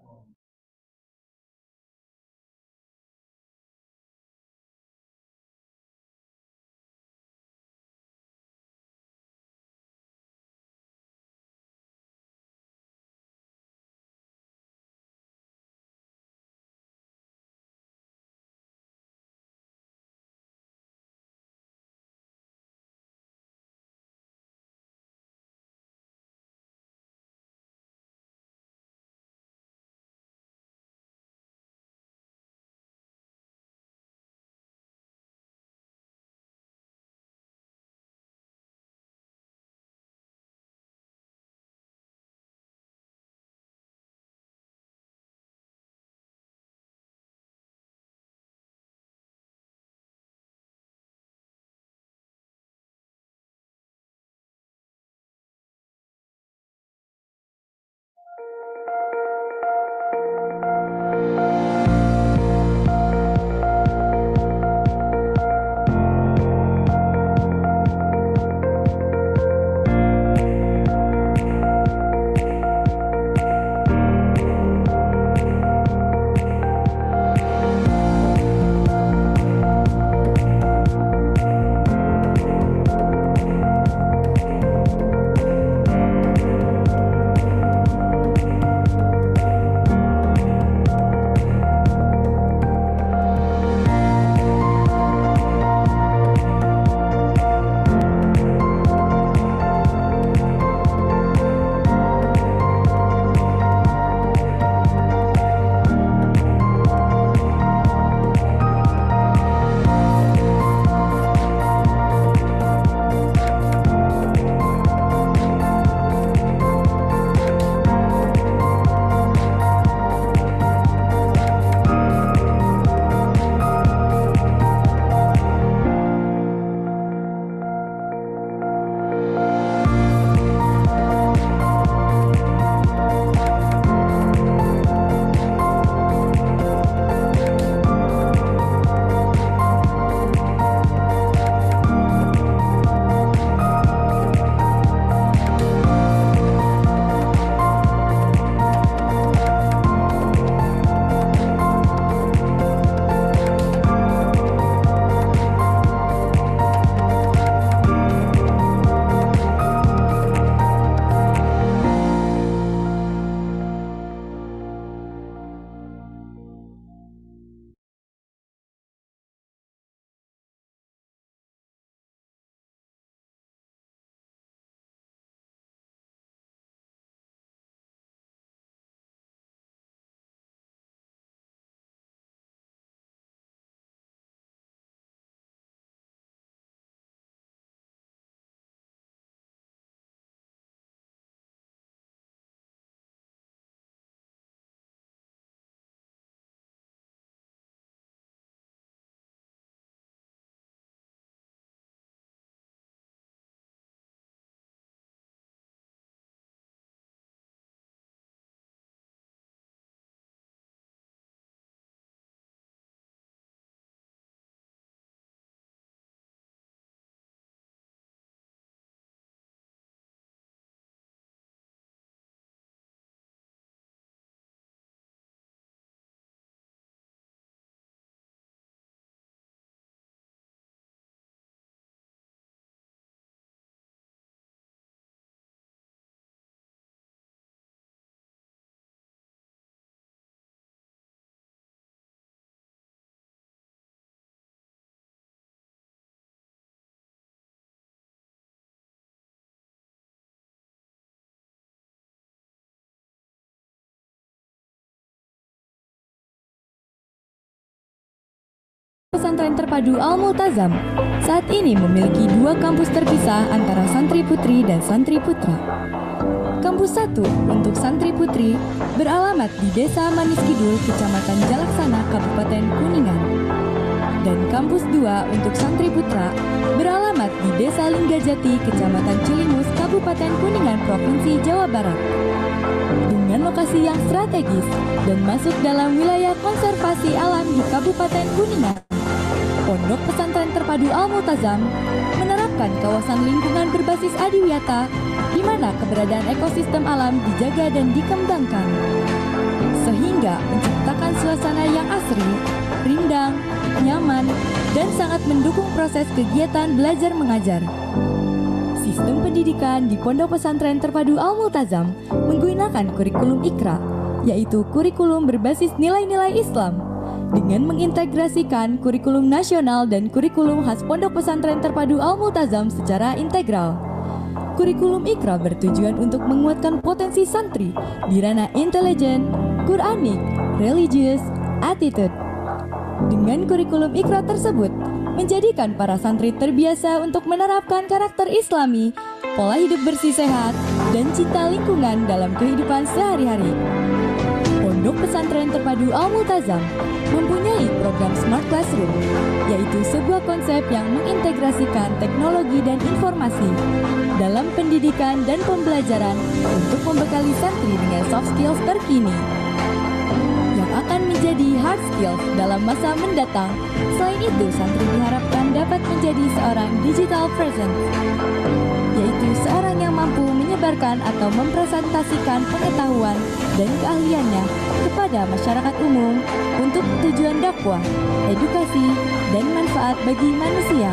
Speaker 9: Pesantren Terpadu Al-Multazam saat ini memiliki 2 kampus terpisah antara santri putri dan santri putra. Kampus 1 untuk santri putri beralamat di Desa Manis Kidul, Kecamatan Jalaksana, Kabupaten Kuningan. Dan kampus 2 untuk santri putra beralamat di Desa Linggajati, Kecamatan Cilimus, Kabupaten Kuningan, Provinsi Jawa Barat. Dengan lokasi yang strategis dan masuk dalam wilayah konservasi alam di Kabupaten Kuningan, Pondok Pesantren Terpadu Al-Multazam menerapkan kawasan lingkungan berbasis adiwiyata di mana keberadaan ekosistem alam dijaga dan dikembangkan, sehingga menciptakan suasana yang asri, rindang, nyaman, dan sangat mendukung proses kegiatan belajar mengajar. Sistem pendidikan di Pondok Pesantren Terpadu Al-Multazam menggunakan kurikulum Iqra, yaitu kurikulum berbasis nilai-nilai Islam, dengan mengintegrasikan kurikulum nasional dan kurikulum khas Pondok Pesantren Terpadu Al-Multazam secara integral. Kurikulum Iqra bertujuan untuk menguatkan potensi santri di ranah intelijen, Quranik, religius, attitude. Dengan kurikulum Iqra tersebut, menjadikan para santri terbiasa untuk menerapkan karakter Islami, pola hidup bersih sehat, dan cinta lingkungan dalam kehidupan sehari-hari. Pondok Pesantren Terpadu Al-Multazam mempunyai program Smart Classroom, yaitu sebuah konsep yang mengintegrasikan teknologi dan informasi dalam pendidikan dan pembelajaran untuk membekali santri dengan soft skills terkini yang akan menjadi hard skills dalam masa mendatang. Selain itu, santri diharapkan dapat menjadi seorang digital presence, yaitu seorang yang mampu menyebarkan atau mempresentasikan pengetahuan dan keahliannya kepada masyarakat umum untuk tujuan dakwah, edukasi, dan manfaat bagi manusia.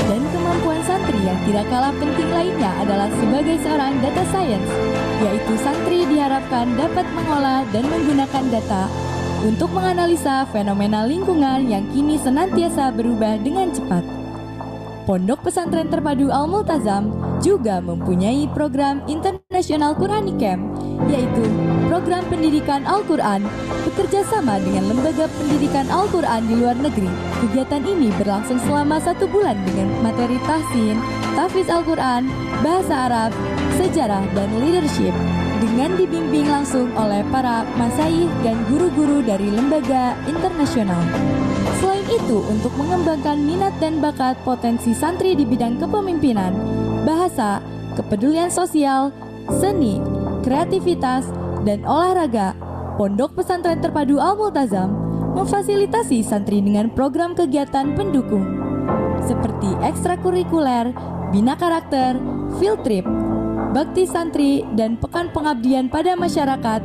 Speaker 9: Dan kemampuan santri yang tidak kalah penting lainnya adalah sebagai seorang data science, yaitu santri diharapkan dapat mengolah dan menggunakan data untuk menganalisa fenomena lingkungan yang kini senantiasa berubah dengan cepat. Pondok Pesantren Terpadu Al-Multazam juga mempunyai program International Quranic Camp, yaitu program pendidikan Al-Quran bekerja sama dengan lembaga pendidikan Al-Quran di luar negeri. Kegiatan ini berlangsung selama 1 bulan dengan materi tahsin, tahfiz Al-Quran, bahasa Arab, sejarah, dan leadership, dengan dibimbing langsung oleh para masyayikh dan guru-guru dari lembaga internasional. Selain itu, untuk mengembangkan minat dan bakat potensi santri di bidang kepemimpinan, bahasa, kepedulian sosial, seni, kreativitas, dan olahraga, Pondok Pesantren Terpadu Al-Multazam memfasilitasi santri dengan program kegiatan pendukung seperti ekstrakurikuler, bina karakter, field trip, bakti santri, dan pekan pengabdian pada masyarakat,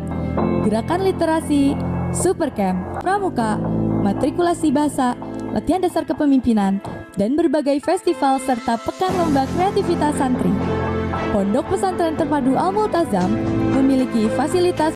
Speaker 9: gerakan literasi, supercamp, pramuka, matrikulasi bahasa, latihan dasar kepemimpinan, dan berbagai festival serta pekan lomba kreativitas santri. Pondok Pesantren Terpadu Al-Multazam memiliki fasilitas